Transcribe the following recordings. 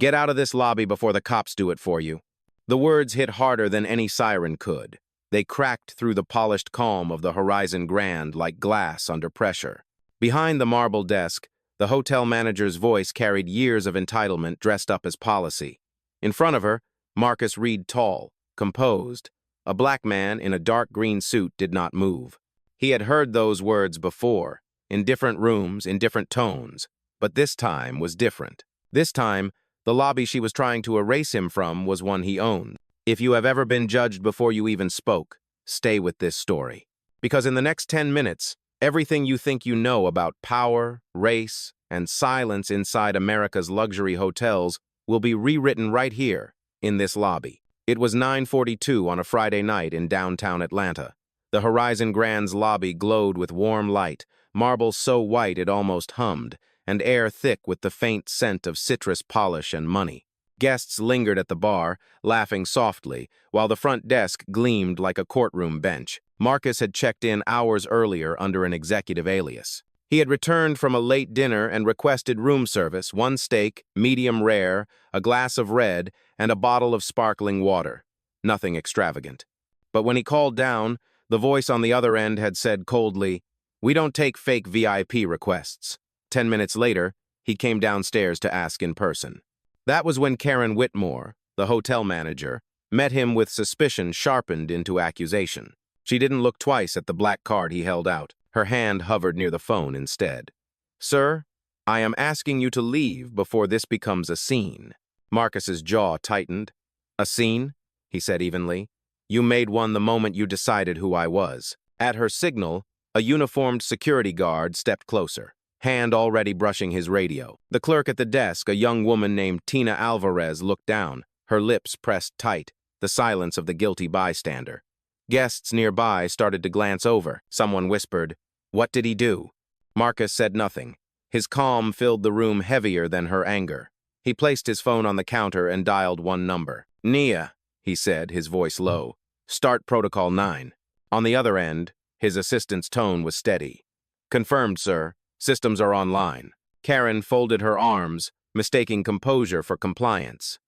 Get out of this lobby before the cops do it for you." The words hit harder than any siren could. They cracked through the polished calm of the Horizon Grand like glass under pressure. Behind the marble desk, the hotel manager's voice carried years of entitlement dressed up as policy. In front of her, Marcus Reed, tall, composed. A black man in a dark green suit did not move. He had heard those words before, in different rooms, in different tones, but this time was different. This time, the lobby she was trying to erase him from was one he owned. If you have ever been judged before you even spoke, stay with this story. Because in the next 10 minutes, everything you think you know about power, race, and silence inside America's luxury hotels will be rewritten right here, in this lobby. It was 9:42 on a Friday night in downtown Atlanta. The Horizon Grand's lobby glowed with warm light, marble so white it almost hummed, and air thick with the faint scent of citrus polish and money. Guests lingered at the bar, laughing softly, while the front desk gleamed like a courtroom bench. Marcus had checked in hours earlier under an executive alias. He had returned from a late dinner and requested room service, 1 steak, medium rare, a glass of red, and a bottle of sparkling water. Nothing extravagant. But when he called down, the voice on the other end had said coldly, "We don't take fake VIP requests." 10 minutes later, he came downstairs to ask in person. That was when Karen Whitmore, the hotel manager, met him with suspicion sharpened into accusation. She didn't look twice at the black card he held out. Her hand hovered near the phone instead. "Sir, I am asking you to leave before this becomes a scene." Marcus's jaw tightened. "A scene?" he said evenly. "You made one the moment you decided who I was." At her signal, a uniformed security guard stepped closer, hand already brushing his radio. The clerk at the desk, a young woman named Tina Alvarez, looked down, her lips pressed tight, the silence of the guilty bystander. Guests nearby started to glance over. Someone whispered, "What did he do?" Marcus said nothing. His calm filled the room heavier than her anger. He placed his phone on the counter and dialed one number. "Nia," he said, his voice low. "Start Protocol 9. On the other end, his assistant's tone was steady. "Confirmed, sir. Systems are online." Karen folded her arms, mistaking composure for compliance.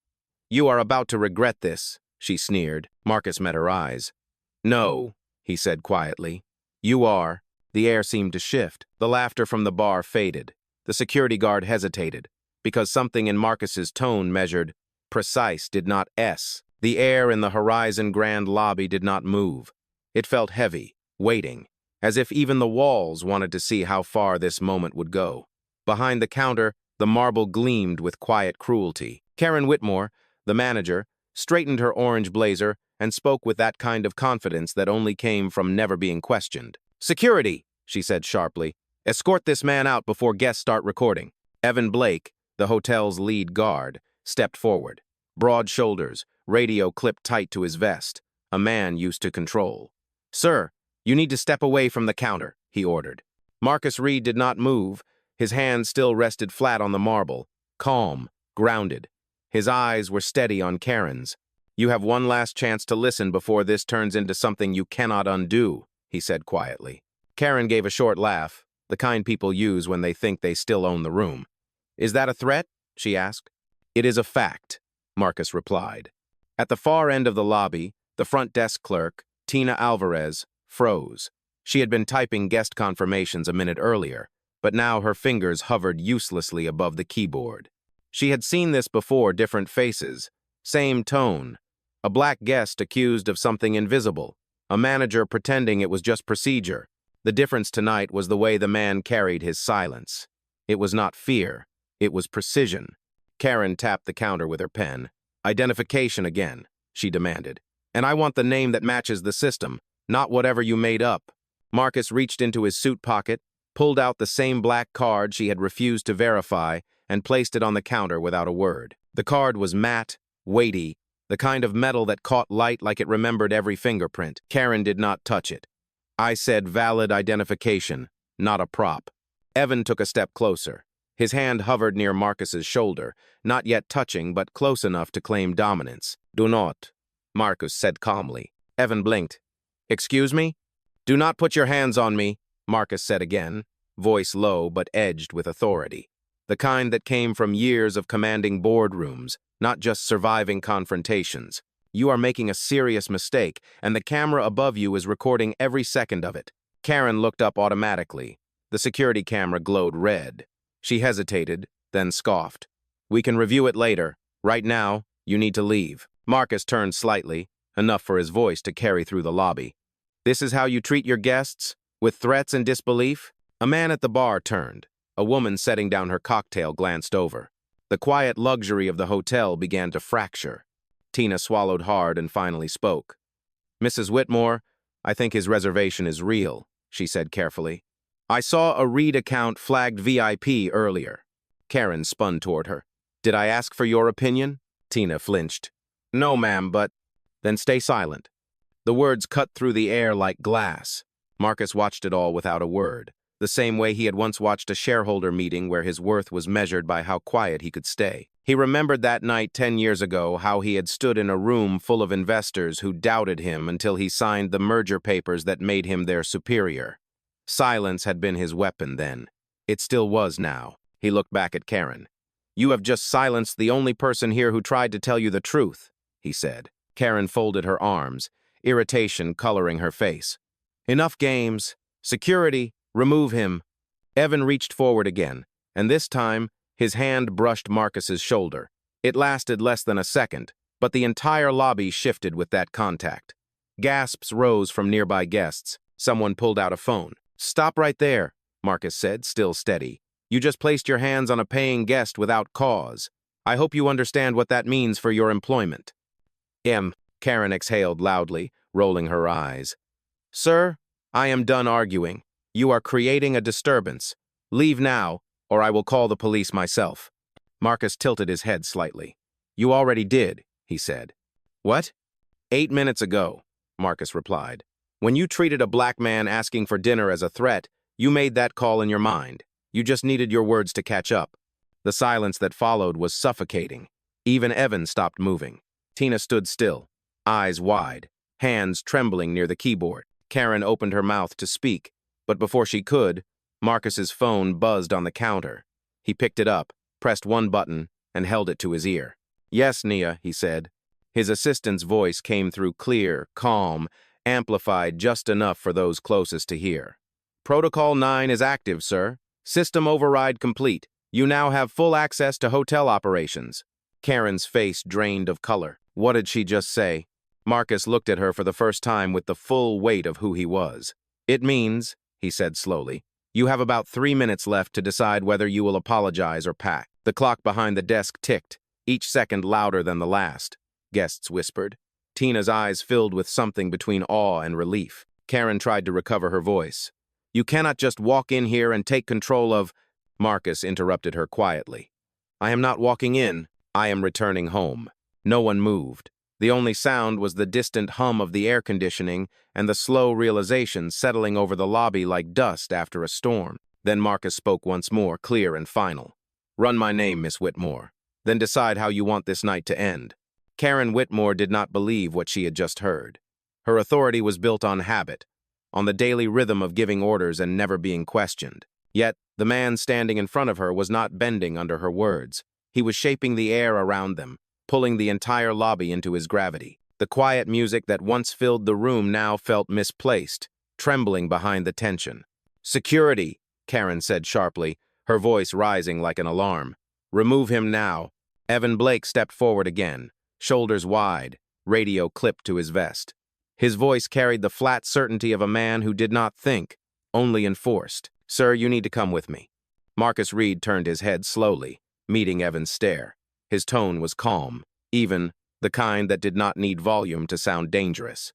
"You are about to regret this," she sneered. Marcus met her eyes. "No," he said quietly. "You are." The air seemed to shift. The laughter from the bar faded. The security guard hesitated, because something in Marcus's tone measured precise, did not S. The air in the Horizon Grand lobby did not move. It felt heavy, waiting, as if even the walls wanted to see how far this moment would go. Behind the counter, the marble gleamed with quiet cruelty. Karen Whitmore, the manager, straightened her orange blazer and spoke with that kind of confidence that only came from never being questioned. "Security," she said sharply. "Escort this man out before guests start recording." Evan Blake, the hotel's lead guard, stepped forward. Broad shoulders, radio clipped tight to his vest, a man used to control. "Sir, you need to step away from the counter," he ordered. Marcus Reed did not move. His hand still rested flat on the marble, calm, grounded. His eyes were steady on Karen's. "You have one last chance to listen before this turns into something you cannot undo," he said quietly. Karen gave a short laugh, the kind people use when they think they still own the room. "Is that a threat?" she asked. "It is a fact," Marcus replied. At the far end of the lobby, the front desk clerk, Tina Alvarez, froze. She had been typing guest confirmations a minute earlier, but now her fingers hovered uselessly above the keyboard. She had seen this before, different faces, same tone. A black guest accused of something invisible, a manager pretending it was just procedure. The difference tonight was the way the man carried his silence. It was not fear, it was precision. Karen tapped the counter with her pen. "Identification again," she demanded. "And I want the name that matches the system, not whatever you made up." Marcus reached into his suit pocket, pulled out the same black card she had refused to verify, and placed it on the counter without a word. The card was matte, weighty, the kind of metal that caught light like it remembered every fingerprint. Karen did not touch it. "I said valid identification, not a prop." Evan took a step closer. His hand hovered near Marcus's shoulder, not yet touching but close enough to claim dominance. "Do not," Marcus said calmly. Evan blinked. "Excuse me?" "Do not put your hands on me," Marcus said again, voice low but edged with authority. the kind that came from years of commanding boardrooms, not just surviving confrontations. You are making a serious mistake, and the camera above you is recording every second of it. Karen looked up automatically. The security camera glowed red. She hesitated, then scoffed. We can review it later. Right now, you need to leave. Marcus turned slightly, enough for his voice to carry through the lobby. This is how you treat your guests? With threats and disbelief? A man at the bar turned. A woman setting down her cocktail glanced over. The quiet luxury of the hotel began to fracture. Tina swallowed hard and finally spoke. Mrs. Whitmore, I think his reservation is real, she said carefully. I saw a read account flagged VIP earlier. Karen spun toward her. Did I ask for your opinion? Tina flinched. No, ma'am, but... Then stay silent. The words cut through the air like glass. Marcus watched it all without a word, the same way he had once watched a shareholder meeting where his worth was measured by how quiet he could stay. He remembered that night 10 years ago how he had stood in a room full of investors who doubted him until he signed the merger papers that made him their superior. Silence had been his weapon then. It still was now. He looked back at Karen. You have just silenced the only person here who tried to tell you the truth, he said. Karen folded her arms, irritation coloring her face. Enough games. Security, remove him. Evan reached forward again, and this time, his hand brushed Marcus's shoulder. It lasted less than a second, but the entire lobby shifted with that contact. Gasps rose from nearby guests. Someone pulled out a phone. Stop right there, Marcus said, still steady. You just placed your hands on a paying guest without cause. I hope you understand what that means for your employment. Karen exhaled loudly, rolling her eyes. Sir, I am done arguing. You are creating a disturbance. Leave now, or I will call the police myself. Marcus tilted his head slightly. You already did, he said. What? 8 minutes ago, Marcus replied. When you treated a black man asking for dinner as a threat, you made that call in your mind. You just needed your words to catch up. The silence that followed was suffocating. Even Evan stopped moving. Tina stood still, eyes wide, hands trembling near the keyboard. Karen opened her mouth to speak, but before she could, Marcus's phone buzzed on the counter. He picked it up, pressed one button, and held it to his ear. Yes, Nia, he said. His assistant's voice came through clear, calm, amplified just enough for those closest to hear. Protocol 9 is active, sir. System override complete. You now have full access to hotel operations. Karen's face drained of color. What did she just say? Marcus looked at her for the first time with the full weight of who he was. It means, he said slowly, you have about 3 minutes left to decide whether you will apologize or pack. The clock behind the desk ticked, each second louder than the last. Guests whispered. Tina's eyes filled with something between awe and relief. Karen tried to recover her voice. You cannot just walk in here and take control of... Marcus interrupted her quietly. I am not walking in. I am returning home. No one moved. The only sound was the distant hum of the air conditioning and the slow realization settling over the lobby like dust after a storm. Then Marcus spoke once more, clear and final. Run my name, Miss Whitmore. Then decide how you want this night to end. Karen Whitmore did not believe what she had just heard. Her authority was built on habit, on the daily rhythm of giving orders and never being questioned. Yet, the man standing in front of her was not bending under her words. He was shaping the air around them, pulling the entire lobby into his gravity. The quiet music that once filled the room now felt misplaced, trembling behind the tension. Security, Karen said sharply, her voice rising like an alarm. Remove him now. Evan Blake stepped forward again, shoulders wide, radio clipped to his vest. His voice carried the flat certainty of a man who did not think, only enforced. Sir, you need to come with me. Marcus Reed turned his head slowly, meeting Evan's stare. His tone was calm, even, the kind that did not need volume to sound dangerous.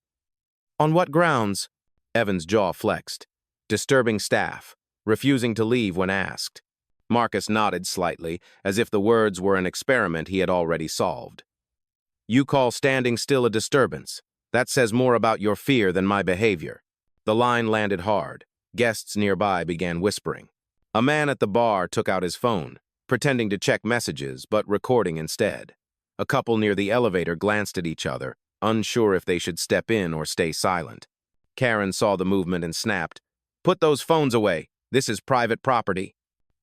On what grounds? Evan's jaw flexed. Disturbing staff, refusing to leave when asked. Marcus nodded slightly, as if the words were an experiment he had already solved. You call standing still a disturbance. That says more about your fear than my behavior. The line landed hard. Guests nearby began whispering. A man at the bar took out his phone, pretending to check messages, but recording instead. A couple near the elevator glanced at each other, unsure if they should step in or stay silent. Karen saw the movement and snapped, Put those phones away. This is private property.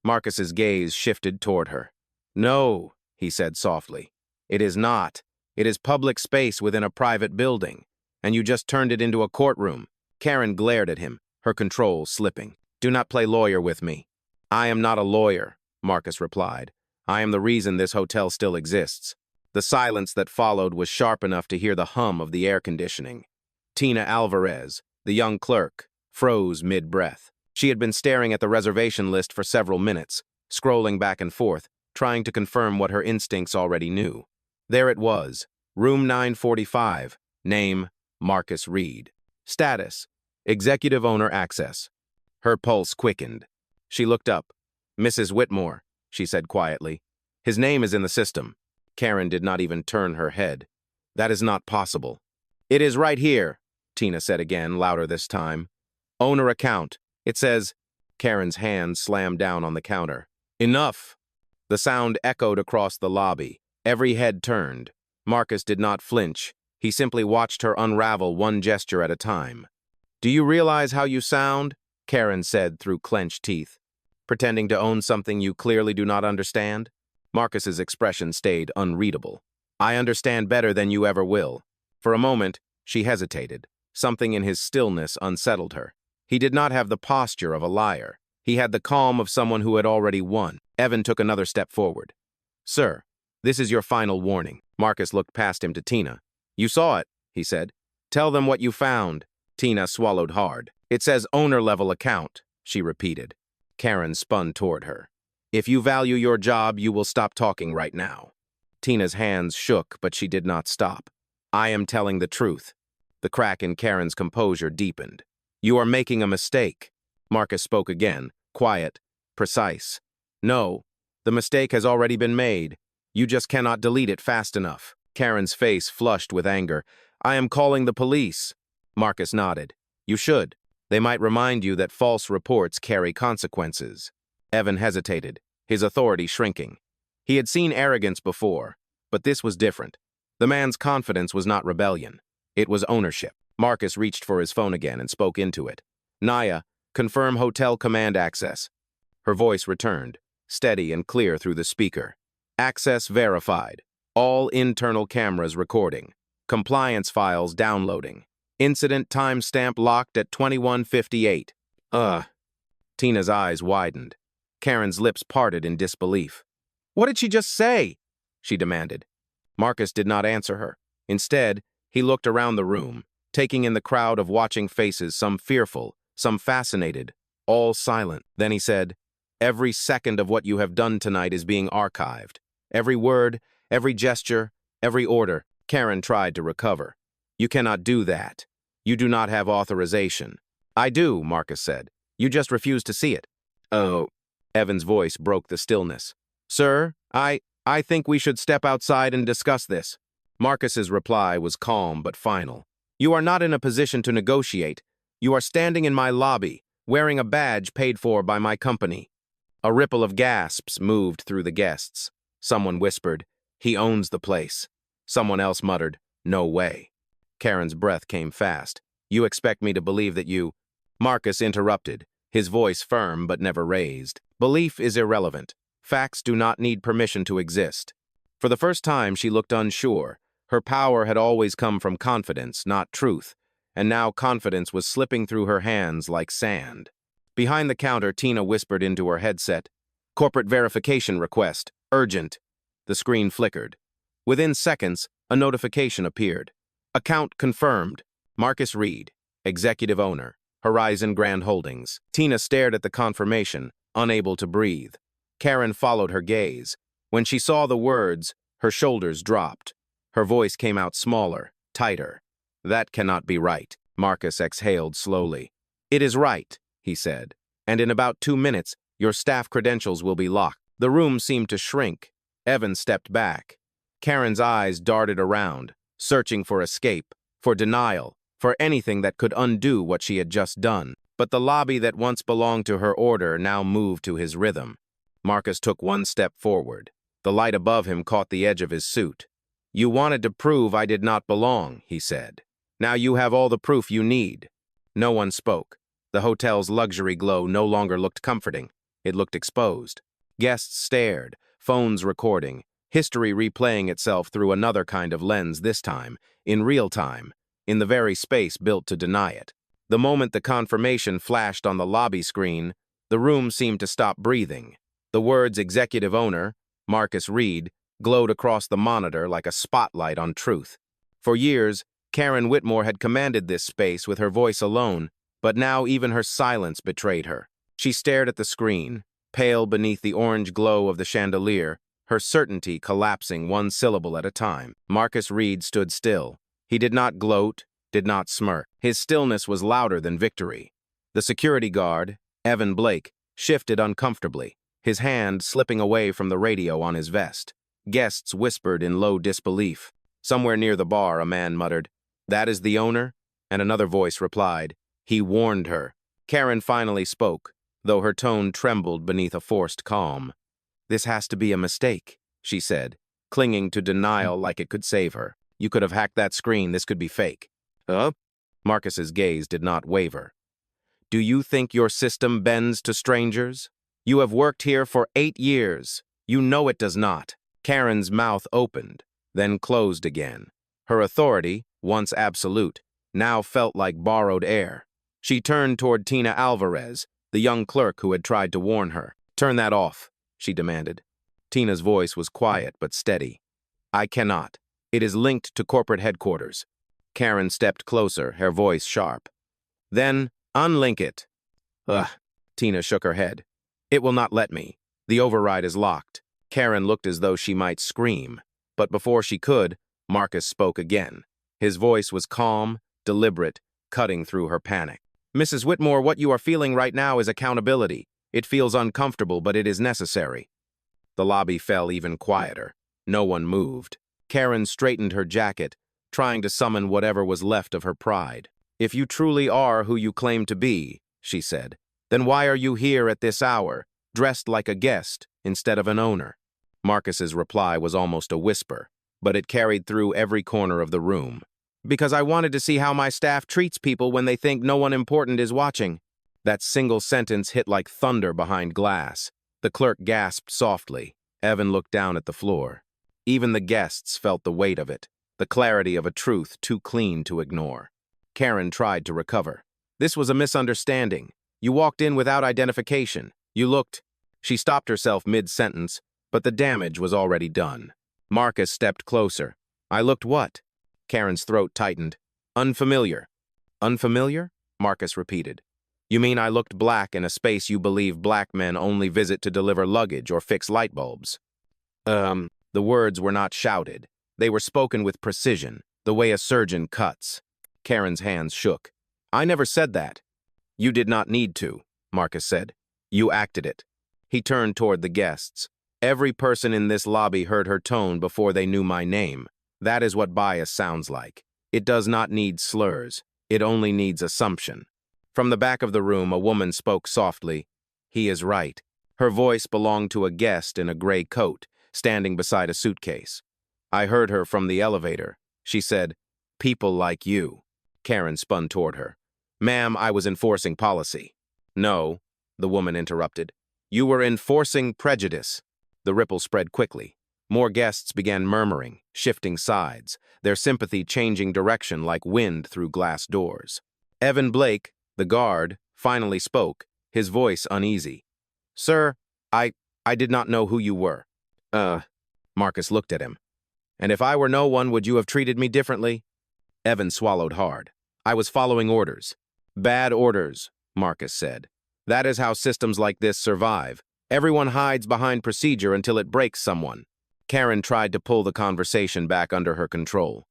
Marcus's gaze shifted toward her. "No," he said softly. "It is not. It is public space within a private building, and you just turned it into a courtroom." Karen glared at him, her control slipping. "Do not play lawyer with me." "I am not a lawyer," Marcus replied. "I am the reason this hotel still exists." The silence that followed was sharp enough to hear the hum of the air conditioning. Tina Alvarez, the young clerk, froze mid-breath. She had been staring at the reservation list for several minutes, scrolling back and forth, trying to confirm what her instincts already knew. There it was, room 945, name, Marcus Reed. Status, executive owner access. Her pulse quickened. She looked up. "Mrs. Whitmore," she said quietly. "His name is in the system." Karen did not even turn her head. "That is not possible." "It is right here," Tina said again, louder this time. "Owner account. It says—" Karen's hand slammed down on the counter. "Enough!" The sound echoed across the lobby. Every head turned. Marcus did not flinch. He simply watched her unravel one gesture at a time. "Do you realize how you sound?" Karen said through clenched teeth. "Pretending to own something you clearly do not understand?" Marcus's expression stayed unreadable. "I understand better than you ever will." For a moment, she hesitated. Something in his stillness unsettled her. He did not have the posture of a liar. He had the calm of someone who had already won. Evan took another step forward. "Sir, this is your final warning." Marcus looked past him to Tina. "You saw it," he said. "Tell them what you found." Tina swallowed hard. "It says owner-level account," she repeated. Karen spun toward her. "If you value your job, you will stop talking right now." Tina's hands shook, but she did not stop. "I am telling the truth." The crack in Karen's composure deepened. "You are making a mistake." Marcus spoke again, quiet, precise. "No, the mistake has already been made. You just cannot delete it fast enough." Karen's face flushed with anger. "I am calling the police." Marcus nodded. "You should. They might remind you that false reports carry consequences." Evan hesitated, his authority shrinking. He had seen arrogance before, but this was different. The man's confidence was not rebellion. It was ownership. Marcus reached for his phone again and spoke into it. "Naya, confirm hotel command access." Her voice returned, steady and clear through the speaker. "Access verified. All internal cameras recording. Compliance files downloading. Incident timestamp locked at 21:58. Tina's eyes widened. Karen's lips parted in disbelief. "What did she just say?" she demanded. Marcus did not answer her. Instead, he looked around the room, taking in the crowd of watching faces, some fearful, some fascinated, all silent. Then he said, "Every second of what you have done tonight is being archived. Every word, every gesture, every order." Karen tried to recover. "You cannot do that. You do not have authorization." "I do," Marcus said. "You just refuse to see it." "Oh." Evan's voice broke the stillness. "Sir, I think we should step outside and discuss this." Marcus's reply was calm but final. "You are not in a position to negotiate. You are standing in my lobby, wearing a badge paid for by my company." A ripple of gasps moved through the guests. Someone whispered, "He owns the place." Someone else muttered, "No way." Karen's breath came fast. "You expect me to believe that you—" Marcus interrupted, his voice firm but never raised. "Belief is irrelevant. Facts do not need permission to exist." For the first time, she looked unsure. Her power had always come from confidence, not truth, and now confidence was slipping through her hands like sand. Behind the counter, Tina whispered into her headset, "Corporate verification request, urgent." The screen flickered. Within seconds, a notification appeared. "Account confirmed. Marcus Reed, executive owner, Horizon Grand Holdings." Tina stared at the confirmation, unable to breathe. Karen followed her gaze. When she saw the words, her shoulders dropped. Her voice came out smaller, tighter. "That cannot be right." Marcus exhaled slowly. "It is right," he said. "And in about 2 minutes, your staff credentials will be locked." The room seemed to shrink. Evan stepped back. Karen's eyes darted around, searching for escape, for denial, for anything that could undo what she had just done. But the lobby that once belonged to her order now moved to his rhythm. Marcus took one step forward. The light above him caught the edge of his suit. "You wanted to prove I did not belong," he said. "Now you have all the proof you need." No one spoke. The hotel's luxury glow no longer looked comforting. It looked exposed. Guests stared, phones recording, history replaying itself through another kind of lens this time, in real time, in the very space built to deny it. The moment the confirmation flashed on the lobby screen, the room seemed to stop breathing. The words executive owner, Marcus Reed, glowed across the monitor like a spotlight on truth. For years, Karen Whitmore had commanded this space with her voice alone, but now even her silence betrayed her. She stared at the screen, pale beneath the orange glow of the chandelier, her certainty collapsing one syllable at a time. Marcus Reed stood still. He did not gloat, did not smirk. His stillness was louder than victory. The security guard, Evan Blake, shifted uncomfortably, his hand slipping away from the radio on his vest. Guests whispered in low disbelief. Somewhere near the bar, a man muttered, "That is the owner?" And another voice replied, "He warned her." Karen finally spoke, though her tone trembled beneath a forced calm. "This has to be a mistake," she said, clinging to denial like it could save her. "You could have hacked that screen. This could be fake." Marcus's gaze did not waver. "Do you think your system bends to strangers? You have worked here for 8 years. You know it does not." Karen's mouth opened, then closed again. Her authority, once absolute, now felt like borrowed air. She turned toward Tina Alvarez, the young clerk who had tried to warn her. "Turn that off," she demanded. Tina's voice was quiet but steady. "I cannot. It is linked to corporate headquarters." Karen stepped closer, her voice sharp. "Then, unlink it." "Ugh," Tina shook her head. "It will not let me. The override is locked." Karen looked as though she might scream, but before she could, Marcus spoke again. His voice was calm, deliberate, cutting through her panic. "Mrs. Whitmore, what you are feeling right now is accountability. It feels uncomfortable, but it is necessary." The lobby fell even quieter. No one moved. Karen straightened her jacket, trying to summon whatever was left of her pride. "If you truly are who you claim to be," she said, "then why are you here at this hour, dressed like a guest instead of an owner?" Marcus's reply was almost a whisper, but it carried through every corner of the room. "Because I wanted to see how my staff treats people when they think no one important is watching." That single sentence hit like thunder behind glass. The clerk gasped softly. Evan looked down at the floor. Even the guests felt the weight of it, the clarity of a truth too clean to ignore. Karen tried to recover. "This was a misunderstanding. You walked in without identification. You looked—" She stopped herself mid-sentence, but the damage was already done. Marcus stepped closer. "I looked what?" Karen's throat tightened. "Unfamiliar." "Unfamiliar?" Marcus repeated. "You mean I looked black in a space you believe black men only visit to deliver luggage or fix light bulbs?" The words were not shouted. They were spoken with precision, the way a surgeon cuts. Karen's hands shook. "I never said that." "You did not need to," Marcus said. "You acted it." He turned toward the guests. "Every person in this lobby heard her tone before they knew my name. That is what bias sounds like. It does not need slurs. It only needs assumption." From the back of the room, a woman spoke softly. "He is right." Her voice belonged to a guest in a gray coat, standing beside a suitcase. "I heard her from the elevator." She said, "People like you." Karen spun toward her. "Ma'am, I was enforcing policy." "No," the woman interrupted. "You were enforcing prejudice." The ripple spread quickly. More guests began murmuring, shifting sides, their sympathy changing direction like wind through glass doors. Evan Blake, the guard, finally spoke, his voice uneasy. "Sir, I did not know who you were." Marcus looked at him. "And if I were no one, would you have treated me differently?" Evan swallowed hard. "I was following orders." "Bad orders," Marcus said. "That is how systems like this survive. Everyone hides behind procedure until it breaks someone." Karen tried to pull the conversation back under her control.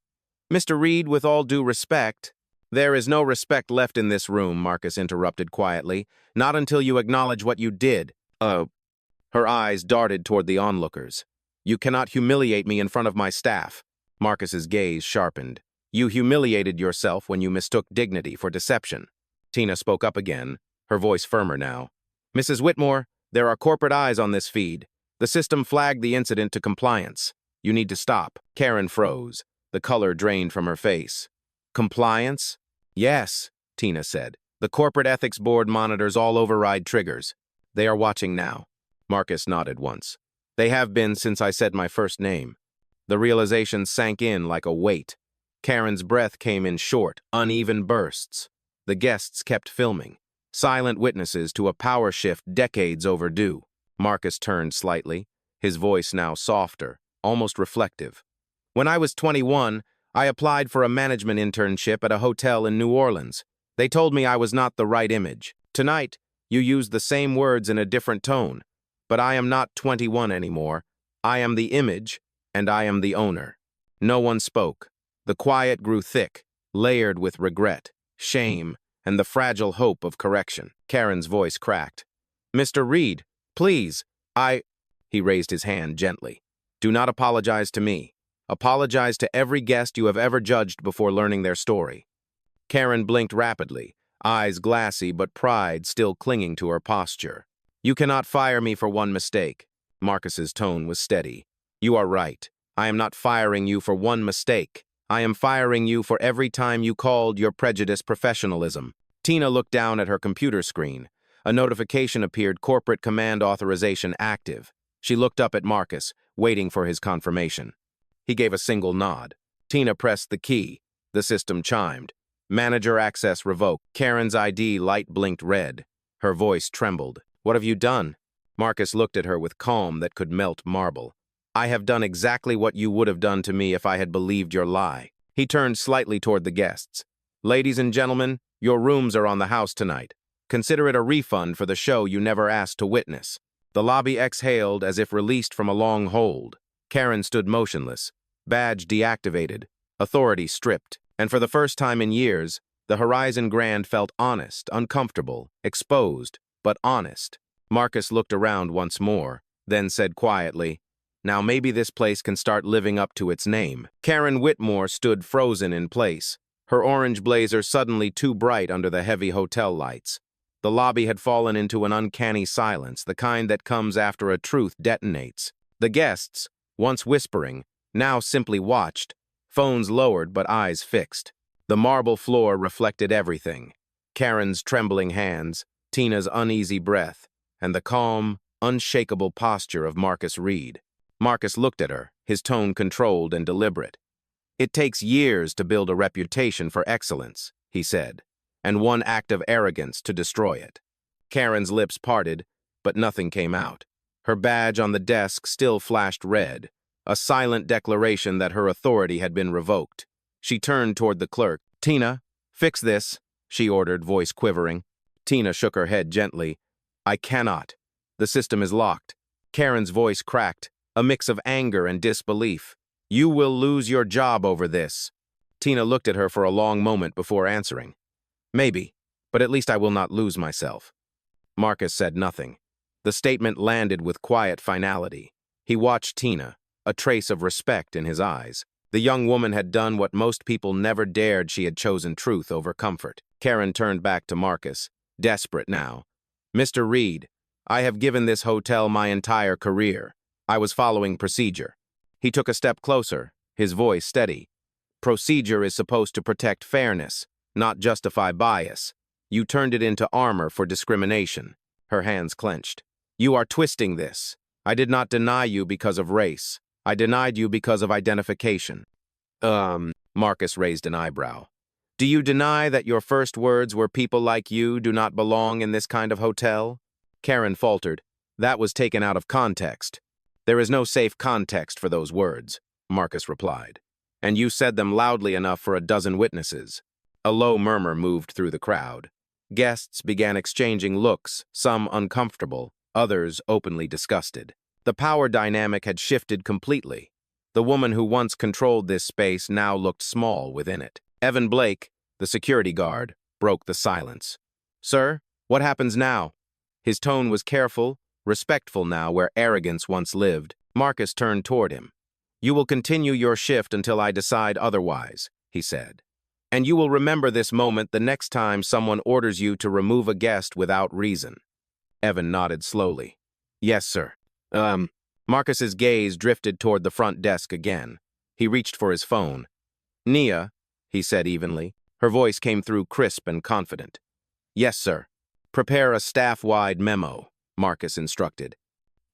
"Mr. Reed, with all due respect—" "There is no respect left in this room," Marcus interrupted quietly. "Not until you acknowledge what you did." Her eyes darted toward the onlookers. "You cannot humiliate me in front of my staff." Marcus's gaze sharpened. "You humiliated yourself when you mistook dignity for deception." Tina spoke up again, her voice firmer now. "Mrs. Whitmore, there are corporate eyes on this feed. The system flagged the incident to compliance. You need to stop." Karen froze. The color drained from her face. "Compliance?" "Yes," Tina said. "The corporate ethics board monitors all override triggers." They are watching now. Marcus nodded once. They have been since I said my first name. The realization sank in like a weight. Karen's breath came in short, uneven bursts. The guests kept filming, silent witnesses to a power shift decades overdue. Marcus turned slightly, his voice now softer, almost reflective. When I was 21, I applied for a management internship at a hotel in New Orleans. They told me I was not the right image. Tonight, you used the same words in a different tone. But I am not 21 anymore. I am the image, and I am the owner. No one spoke. The quiet grew thick, layered with regret, shame, and the fragile hope of correction. Karen's voice cracked. Mr. Reed, please, He raised his hand gently. Do not apologize to me. Apologize to every guest you have ever judged before learning their story. Karen blinked rapidly, eyes glassy but pride still clinging to her posture. You cannot fire me for one mistake. Marcus's tone was steady. You are right. I am not firing you for one mistake. I am firing you for every time you called your prejudice professionalism. Tina looked down at her computer screen. A notification appeared, corporate command authorization active. She looked up at Marcus, waiting for his confirmation. He gave a single nod. Tina pressed the key. The system chimed. Manager access revoked. Karen's ID light blinked red. Her voice trembled. What have you done? Marcus looked at her with calm that could melt marble. I have done exactly what you would have done to me if I had believed your lie. He turned slightly toward the guests. Ladies and gentlemen, your rooms are on the house tonight. Consider it a refund for the show you never asked to witness. The lobby exhaled as if released from a long hold. Karen stood motionless, badge deactivated, authority stripped, and for the first time in years, the Horizon Grand felt honest, uncomfortable, exposed, but honest. Marcus looked around once more, then said quietly, Now maybe this place can start living up to its name. Karen Whitmore stood frozen in place, her orange blazer suddenly too bright under the heavy hotel lights. The lobby had fallen into an uncanny silence, the kind that comes after a truth detonates. The guests, once whispering, now simply watched, phones lowered but eyes fixed. The marble floor reflected everything. Karen's trembling hands, Tina's uneasy breath, and the calm, unshakable posture of Marcus Reed. Marcus looked at her, his tone controlled and deliberate. It takes years to build a reputation for excellence, he said, and one act of arrogance to destroy it. Karen's lips parted, but nothing came out. Her badge on the desk still flashed red, a silent declaration that her authority had been revoked. She turned toward the clerk. Tina, fix this, she ordered, voice quivering. Tina shook her head gently. I cannot. The system is locked. Karen's voice cracked, a mix of anger and disbelief. You will lose your job over this. Tina looked at her for a long moment before answering. Maybe, but at least I will not lose myself. Marcus said nothing. The statement landed with quiet finality. He watched Tina, a trace of respect in his eyes. The young woman had done what most people never dared. She had chosen truth over comfort. Karen turned back to Marcus, desperate now. Mr. Reed, I have given this hotel my entire career. I was following procedure. He took a step closer, his voice steady. Procedure is supposed to protect fairness, not justify bias. You turned it into armor for discrimination. Her hands clenched. You are twisting this. I did not deny you because of race. I denied you because of identification. Marcus raised an eyebrow. Do you deny that your first words were people like you do not belong in this kind of hotel? Karen faltered. That was taken out of context. There is no safe context for those words, Marcus replied. And you said them loudly enough for a dozen witnesses. A low murmur moved through the crowd. Guests began exchanging looks, some uncomfortable, others openly disgusted. The power dynamic had shifted completely. The woman who once controlled this space now looked small within it. Evan Blake, the security guard, broke the silence. Sir, what happens now? His tone was careful, respectful now where arrogance once lived. Marcus turned toward him. You will continue your shift until I decide otherwise, he said. And you will remember this moment the next time someone orders you to remove a guest without reason. Evan nodded slowly. Yes, sir. Marcus's gaze drifted toward the front desk again. He reached for his phone. Nia, he said evenly. Her voice came through crisp and confident. Yes, sir. Prepare a staff-wide memo. Marcus instructed.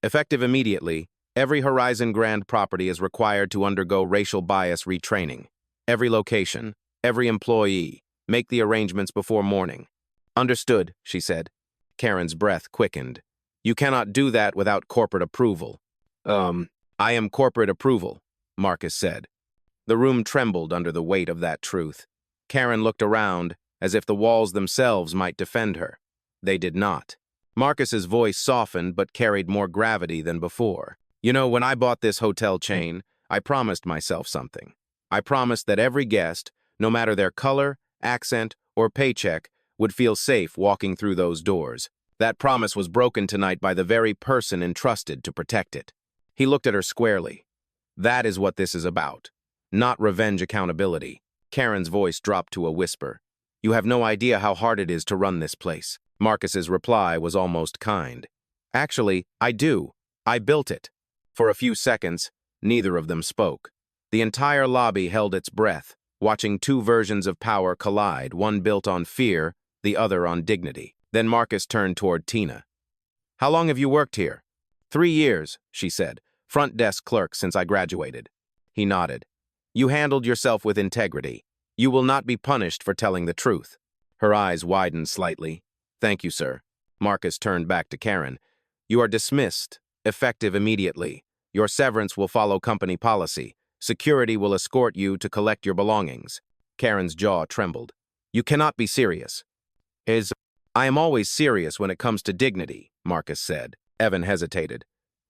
Effective immediately, every Horizon Grand property is required to undergo racial bias retraining. Every location, every employee, make the arrangements before morning. Understood, she said. Karen's breath quickened. You cannot do that without corporate approval. I am corporate approval, Marcus said. The room trembled under the weight of that truth. Karen looked around, as if the walls themselves might defend her. They did not. Marcus's voice softened but carried more gravity than before. You know, when I bought this hotel chain, I promised myself something. I promised that every guest, no matter their color, accent, or paycheck, would feel safe walking through those doors. That promise was broken tonight by the very person entrusted to protect it. He looked at her squarely. That is what this is about. Not revenge accountability. Karen's voice dropped to a whisper. You have no idea how hard it is to run this place. Marcus's reply was almost kind. Actually, I do. I built it. For a few seconds, neither of them spoke. The entire lobby held its breath, watching two versions of power collide, one built on fear, the other on dignity. Then Marcus turned toward Tina. How long have you worked here? 3 years, she said. Front desk clerk since I graduated. He nodded. You handled yourself with integrity. You will not be punished for telling the truth. Her eyes widened slightly. Thank you, sir. Marcus turned back to Karen. You are dismissed, effective immediately. Your severance will follow company policy. Security will escort you to collect your belongings. Karen's jaw trembled. You cannot be serious. I am always serious when it comes to dignity, Marcus said. Evan hesitated.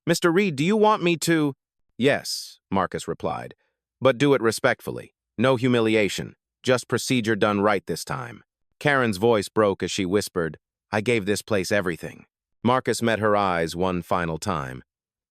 Mr. Reed, do you want me to? Yes, Marcus replied. But do it respectfully. No humiliation. Just procedure done right this time. Karen's voice broke as she whispered, I gave this place everything. Marcus met her eyes one final time.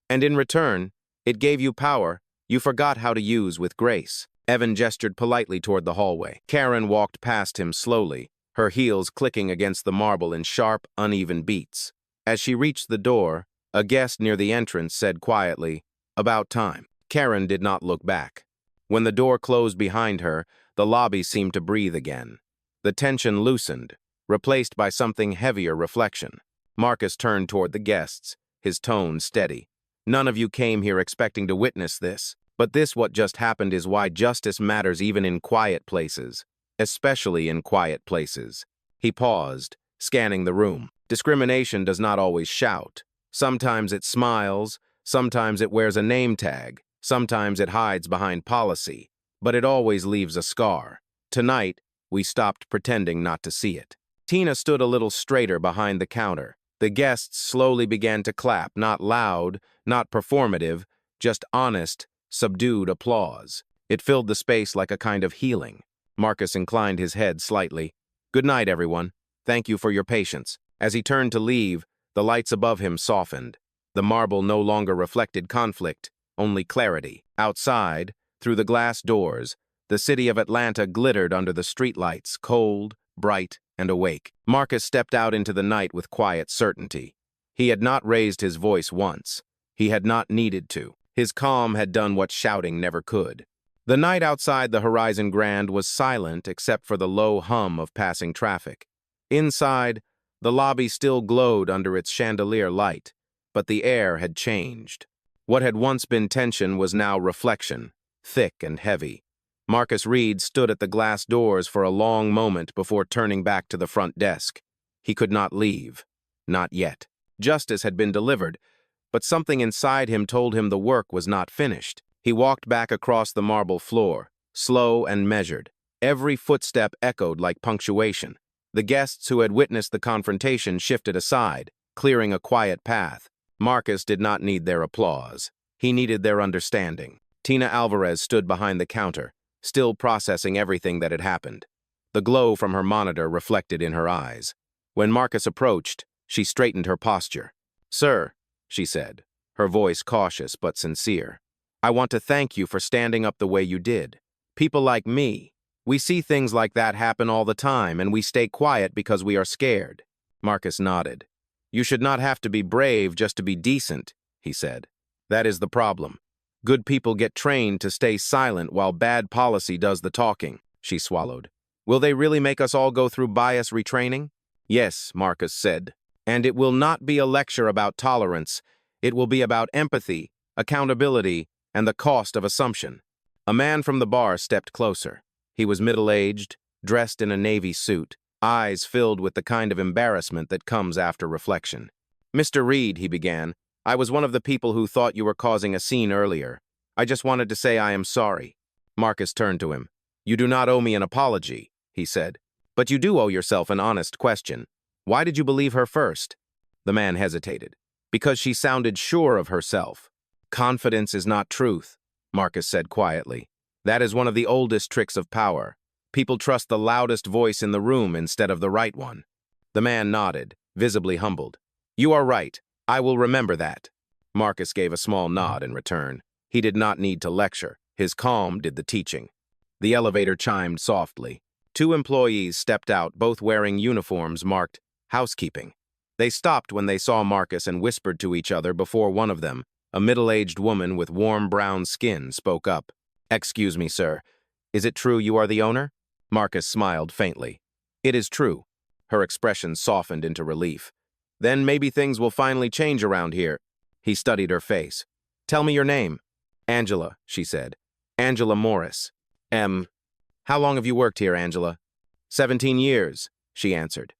And in return, it gave you power you forgot how to use with grace. Evan gestured politely toward the hallway. Karen walked past him slowly, her heels clicking against the marble in sharp, uneven beats. As she reached the door, a guest near the entrance said quietly, About time. Karen did not look back. When the door closed behind her, the lobby seemed to breathe again. The tension loosened, replaced by something heavier reflection. Marcus turned toward the guests, his tone steady. None of you came here expecting to witness this, but what just happened is why justice matters even in quiet places, especially in quiet places. He paused, scanning the room. Discrimination does not always shout. Sometimes it smiles, sometimes it wears a name tag, sometimes it hides behind policy, but it always leaves a scar. Tonight, we stopped pretending not to see it. Tina stood a little straighter behind the counter. The guests slowly began to clap, not loud, not performative, just honest, subdued applause. It filled the space like a kind of healing. Marcus inclined his head slightly. Good night, everyone. Thank you for your patience. As he turned to leave, the lights above him softened. The marble no longer reflected conflict, only clarity. Outside, through the glass doors, the city of Atlanta glittered under the streetlights, cold, bright, and awake. Marcus stepped out into the night with quiet certainty. He had not raised his voice once. He had not needed to. His calm had done what shouting never could. The night outside the Horizon Grand was silent except for the low hum of passing traffic. Inside, the lobby still glowed under its chandelier light, but the air had changed. What had once been tension was now reflection, thick and heavy. Marcus Reed stood at the glass doors for a long moment before turning back to the front desk. He could not leave. Not yet. Justice had been delivered, but something inside him told him the work was not finished. He walked back across the marble floor, slow and measured. Every footstep echoed like punctuation. The guests who had witnessed the confrontation shifted aside, clearing a quiet path. Marcus did not need their applause. He needed their understanding. Tina Alvarez stood behind the counter, still processing everything that had happened. The glow from her monitor reflected in her eyes. When Marcus approached, she straightened her posture. Sir, she said, her voice cautious but sincere, I want to thank you for standing up the way you did. People like me, we see things like that happen all the time and we stay quiet because we are scared. Marcus nodded. You should not have to be brave just to be decent, he said. That is the problem. Good people get trained to stay silent while bad policy does the talking, she swallowed. Will they really make us all go through bias retraining? Yes, Marcus said. And it will not be a lecture about tolerance. It will be about empathy, accountability, and the cost of assumption. A man from the bar stepped closer. He was middle-aged, dressed in a navy suit, eyes filled with the kind of embarrassment that comes after reflection. "Mr. Reed," he began, "I was one of the people who thought you were causing a scene earlier. I just wanted to say I am sorry." Marcus turned to him. "You do not owe me an apology," he said. "But you do owe yourself an honest question. Why did you believe her first?" The man hesitated. "Because she sounded sure of herself." "Confidence is not truth," Marcus said quietly. "That is one of the oldest tricks of power. People trust the loudest voice in the room instead of the right one." The man nodded, visibly humbled. "You are right. I will remember that." Marcus gave a small nod in return. He did not need to lecture. His calm did the teaching. The elevator chimed softly. Two employees stepped out, both wearing uniforms marked housekeeping. They stopped when they saw Marcus and whispered to each other before one of them, a middle-aged woman with warm brown skin, spoke up. "Excuse me, sir. Is it true you are the owner?" Marcus smiled faintly. "It is true." Her expression softened into relief. "Then maybe things will finally change around here." He studied her face. "Tell me your name." "Angela," she said. "Angela Morris." How long have you worked here, Angela?" 17 years, she answered.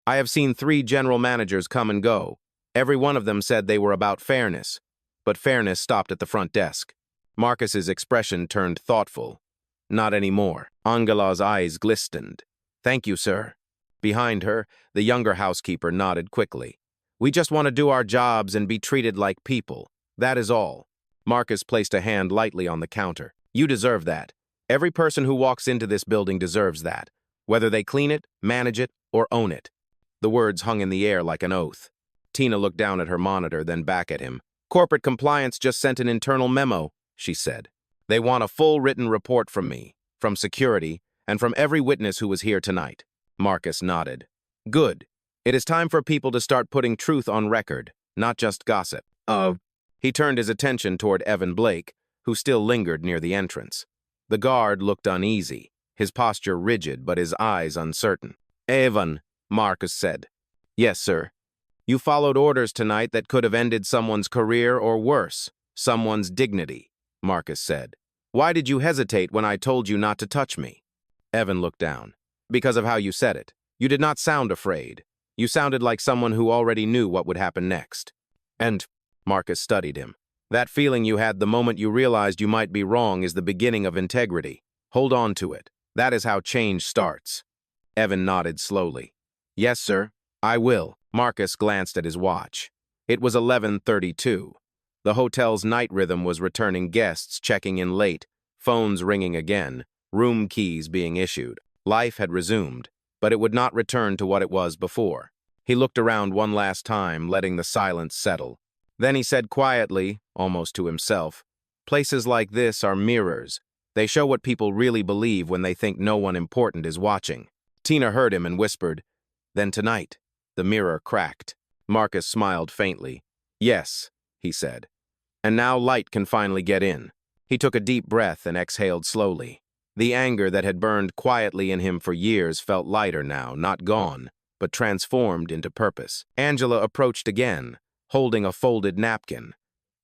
"I have seen 3 general managers come and go. Every one of them said they were about fairness. But fairness stopped at the front desk." Marcus's expression turned thoughtful. "Not anymore." Angela's eyes glistened. "Thank you, sir." Behind her, the younger housekeeper nodded quickly. "We just want to do our jobs and be treated like people. That is all." Marcus placed a hand lightly on the counter. "You deserve that. Every person who walks into this building deserves that, whether they clean it, manage it, or own it." The words hung in the air like an oath. Tina looked down at her monitor, then back at him. "Corporate compliance just sent an internal memo," she said. "They want a full written report from me, from security, and from every witness who was here tonight." Marcus nodded. "Good. It is time for people to start putting truth on record, not just gossip." He turned his attention toward Evan Blake, who still lingered near the entrance. The guard looked uneasy, his posture rigid but his eyes uncertain. "Evan," Marcus said. "Yes, sir." "You followed orders tonight that could have ended someone's career or worse, someone's dignity," Marcus said. "Why did you hesitate when I told you not to touch me?" Evan looked down. "Because of how you said it. You did not sound afraid. You sounded like someone who already knew what would happen next." "And," Marcus studied him, "that feeling you had the moment you realized you might be wrong is the beginning of integrity. Hold on to it. That is how change starts." Evan nodded slowly. "Yes, sir, I will." Marcus glanced at his watch. It was 11:32. The hotel's night rhythm was returning guests checking in late, phones ringing again, room keys being issued. Life had resumed, but it would not return to what it was before. He looked around one last time, letting the silence settle. Then he said quietly, almost to himself, "Places like this are mirrors. They show what people really believe when they think no one important is watching." Tina heard him and whispered, "Then tonight." The mirror cracked. Marcus smiled faintly. "Yes," he said. "And now light can finally get in." He took a deep breath and exhaled slowly. The anger that had burned quietly in him for years felt lighter now, not gone, but transformed into purpose. Angela approached again, holding a folded napkin.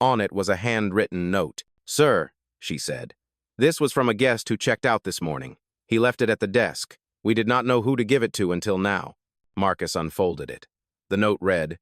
On it was a handwritten note. "Sir," she said, "this was from a guest who checked out this morning. He left it at the desk. We did not know who to give it to until now." Marcus unfolded it. The note read,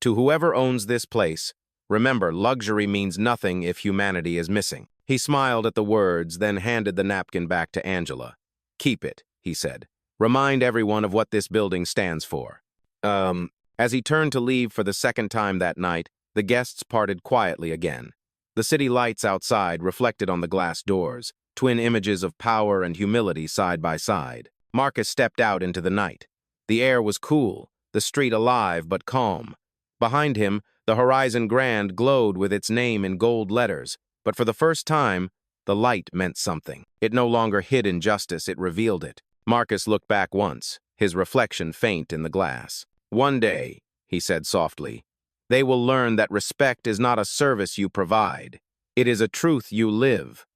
"To whoever owns this place, remember luxury means nothing if humanity is missing." He smiled at the words, then handed the napkin back to Angela. "Keep it," he said. "Remind everyone of what this building stands for." As he turned to leave for the second time that night, the guests parted quietly again. The city lights outside reflected on the glass doors, twin images of power and humility side by side. Marcus stepped out into the night. The air was cool, the street alive but calm. Behind him, the horizon grand glowed with its name in gold letters, but for the first time, the light meant something. It no longer hid injustice, it revealed it. Marcus looked back once, his reflection faint in the glass. "One day," he said softly, "they will learn that respect is not a service you provide. It is a truth you live."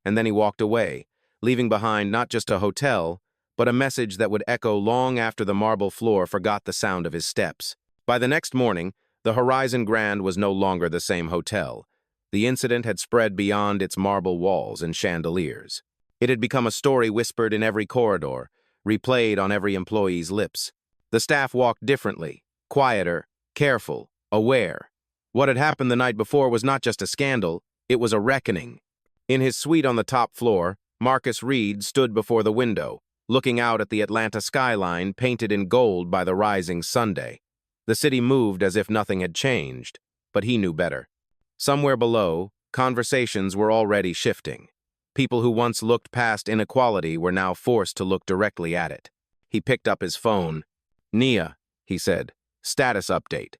And then he walked away, leaving behind not just a hotel, but a message that would echo long after the marble floor forgot the sound of his steps. By the next morning, the Horizon Grand was no longer the same hotel. The incident had spread beyond its marble walls and chandeliers. It had become a story whispered in every corridor, replayed on every employee's lips. The staff walked differently, quieter, careful, aware. What had happened the night before was not just a scandal, it was a reckoning. In his suite on the top floor, Marcus Reed stood before the window, looking out at the Atlanta skyline painted in gold by the rising Sunday. The city moved as if nothing had changed, but he knew better. Somewhere below, conversations were already shifting. People who once looked past inequality were now forced to look directly at it. He picked up his phone. "Nia," he said, "status update."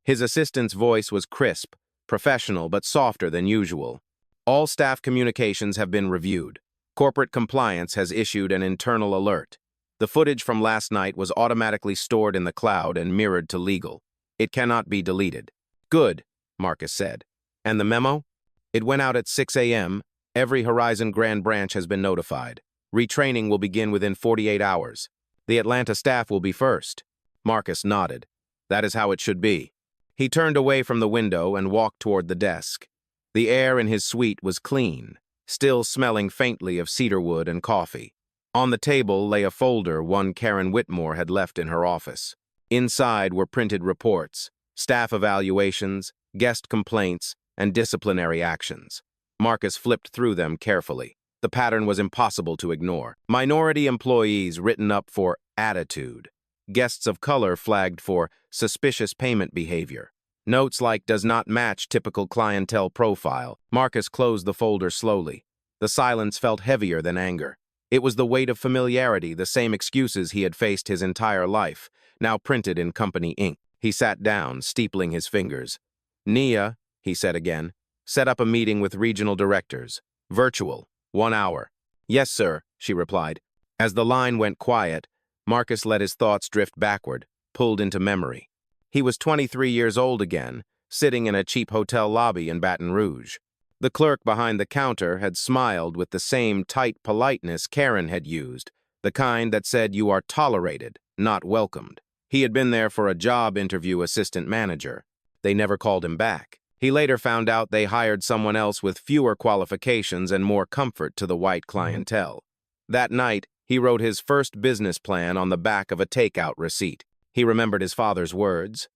His assistant's voice was crisp, professional but softer than usual. "All staff communications have been reviewed. Corporate compliance has issued an internal alert. The footage from last night was automatically stored in the cloud and mirrored to legal. It cannot be deleted." "Good," Marcus said. "And the memo?" "It went out at 6 a.m. Every Horizon Grand branch has been notified. Retraining will begin within 48 hours. The Atlanta staff will be first." Marcus nodded. "That is how it should be." He turned away from the window and walked toward the desk. The air in his suite was clean, still smelling faintly of cedarwood and coffee. On the table lay a folder one Karen Whitmore had left in her office. Inside were printed reports, staff evaluations, guest complaints, and disciplinary actions. Marcus flipped through them carefully. The pattern was impossible to ignore. Minority employees written up for attitude. Guests of color flagged for suspicious payment behavior. Notes like "does not match typical clientele profile." Marcus closed the folder slowly. The silence felt heavier than anger. It was the weight of familiarity, the same excuses he had faced his entire life, now printed in company ink. He sat down, steepling his fingers. "Nia," he said again, "set up a meeting with regional directors. Virtual, 1 hour." "Yes, sir," she replied. As the line went quiet, Marcus let his thoughts drift backward, pulled into memory. He was 23 years old again, sitting in a cheap hotel lobby in Baton Rouge. The clerk behind the counter had smiled with the same tight politeness Karen had used, the kind that said you are tolerated, not welcomed. He had been there for a job interview assistant manager. They never called him back. He later found out they hired someone else with fewer qualifications and more comfort to the white clientele. That night, he wrote his first business plan on the back of a takeout receipt. He remembered his father's words.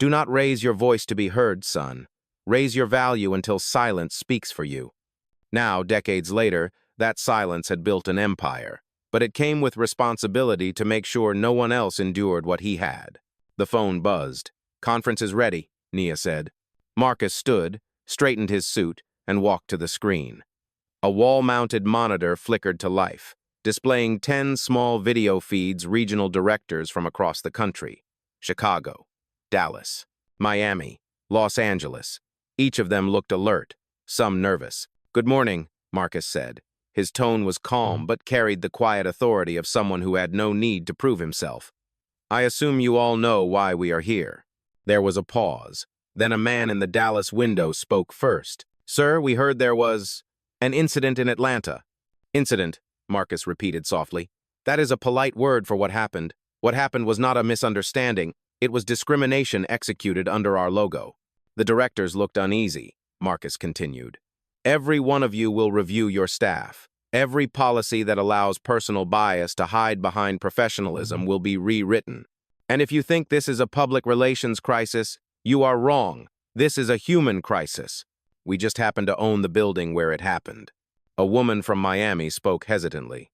"Do not raise your voice to be heard, son. Raise your value until silence speaks for you." Now, decades later, that silence had built an empire, but it came with responsibility to make sure no one else endured what he had. The phone buzzed. "Conference is ready," Nia said. Marcus stood, straightened his suit, and walked to the screen. A wall-mounted monitor flickered to life, displaying 10 small video feeds regional directors from across the country. Chicago, Dallas, Miami, Los Angeles. Each of them looked alert, some nervous. "Good morning," Marcus said. His tone was calm but carried the quiet authority of someone who had no need to prove himself. "I assume you all know why we are here." There was a pause. Then a man in the Dallas window spoke first. "Sir, we heard there was an incident in Atlanta." "Incident," Marcus repeated softly. "That is a polite word for what happened. What happened was not a misunderstanding. It was discrimination executed under our logo." The directors looked uneasy, Marcus continued. "Every one of you will review your staff. Every policy that allows personal bias to hide behind professionalism will be rewritten. And if you think this is a public relations crisis, you are wrong. This is a human crisis. We just happen to own the building where it happened." A woman from Miami spoke hesitantly.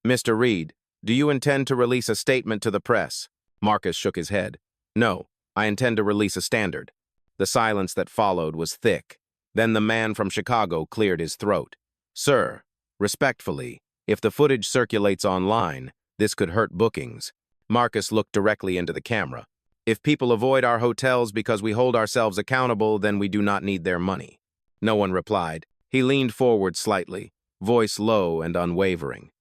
"Mr. Reed, do you intend to release a statement to the press?" Marcus shook his head. "No, I intend to release a standard." The silence that followed was thick. Then the man from Chicago cleared his throat. "Sir, respectfully, if the footage circulates online, this could hurt bookings." Marcus looked directly into the camera. "If people avoid our hotels because we hold ourselves accountable, then we do not need their money." No one replied. He leaned forward slightly, voice low and unwavering.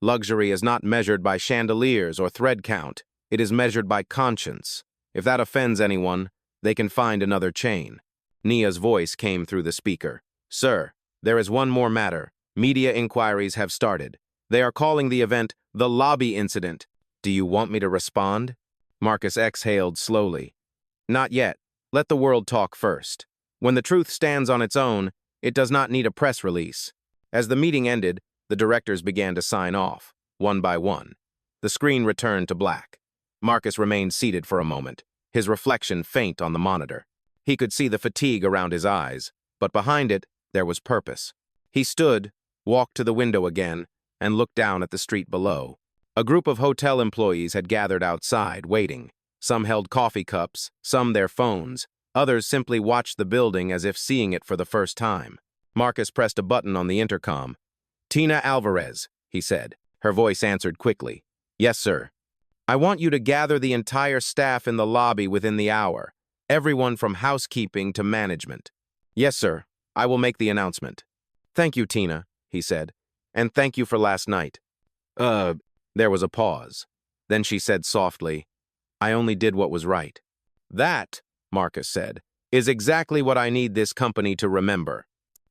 "Luxury is not measured by chandeliers or thread count. It is measured by conscience. If that offends anyone, they can find another chain." Nia's voice came through the speaker. "Sir, there is one more matter. Media inquiries have started. They are calling the event the lobby incident. Do you want me to respond?" Marcus exhaled slowly. Not yet. Let the world talk first. When the truth stands on its own, it does not need a press release. As the meeting ended, the directors began to sign off, one by one. The screen returned to black. Marcus remained seated for a moment, his reflection faint on the monitor. He could see the fatigue around his eyes, but behind it, there was purpose. He stood, walked to the window again, and looked down at the street below. A group of hotel employees had gathered outside, waiting. Some held coffee cups, some their phones. Others simply watched the building as if seeing it for the first time. Marcus pressed a button on the intercom. "Tina Alvarez," he said. Her voice answered quickly. "Yes, sir. I want you to gather the entire staff in the lobby within the hour. Everyone from housekeeping to management." "Yes, sir. I will make the announcement." "Thank you, Tina," he said. "And thank you for last night." There was a pause. Then she said softly, "I only did what was right." "That," Marcus said, "is exactly what I need this company to remember."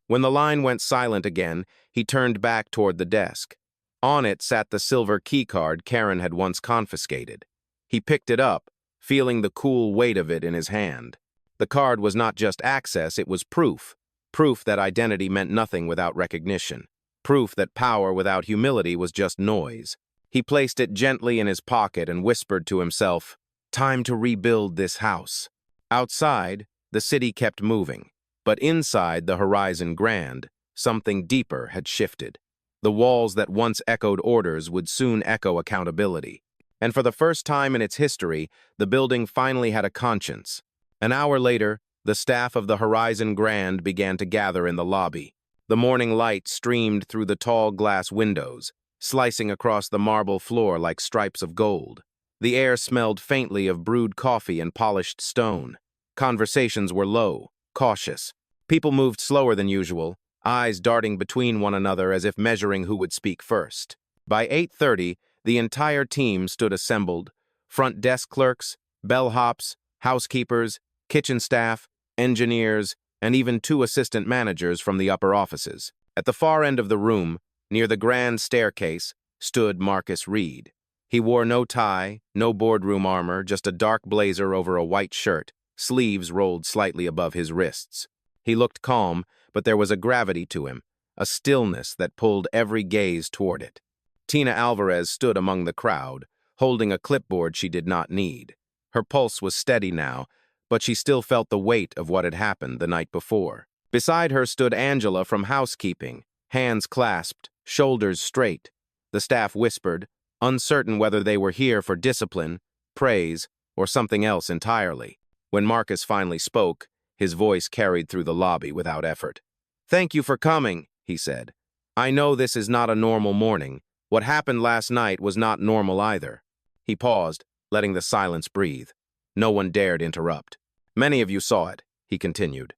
When the line went silent again, he turned back toward the desk. On it sat the silver keycard Karen had once confiscated. He picked it up, feeling the cool weight of it in his hand. The card was not just access, it was proof. Proof that identity meant nothing without recognition. Proof that power without humility was just noise. He placed it gently in his pocket and whispered to himself, "Time to rebuild this house." Outside, the city kept moving. But inside the horizon grand, something deeper had shifted. The walls that once echoed orders would soon echo accountability. And for the first time in its history, the building finally had a conscience. An hour later, the staff of the Horizon Grand began to gather in the lobby. The morning light streamed through the tall glass windows, slicing across the marble floor like stripes of gold. The air smelled faintly of brewed coffee and polished stone. Conversations were low, cautious. People moved slower than usual, eyes darting between one another as if measuring who would speak first. By 8:30, the entire team stood assembled: front desk clerks, bellhops, housekeepers, kitchen staff, engineers, and even 2 assistant managers from the upper offices. At the far end of the room, near the grand staircase, stood Marcus Reed. He wore no tie, no boardroom armor, just a dark blazer over a white shirt, sleeves rolled slightly above his wrists. He looked calm, but there was a gravity to him, a stillness that pulled every gaze toward it. Tina Alvarez stood among the crowd, holding a clipboard she did not need. Her pulse was steady now, but she still felt the weight of what had happened the night before. Beside her stood Angela from housekeeping, hands clasped, shoulders straight. The staff whispered, uncertain whether they were here for discipline, praise, or something else entirely. When Marcus finally spoke, his voice carried through the lobby without effort. "Thank you for coming," he said. "I know this is not a normal morning. What happened last night was not normal either." He paused, letting the silence breathe. No one dared interrupt. "Many of you saw it," he continued.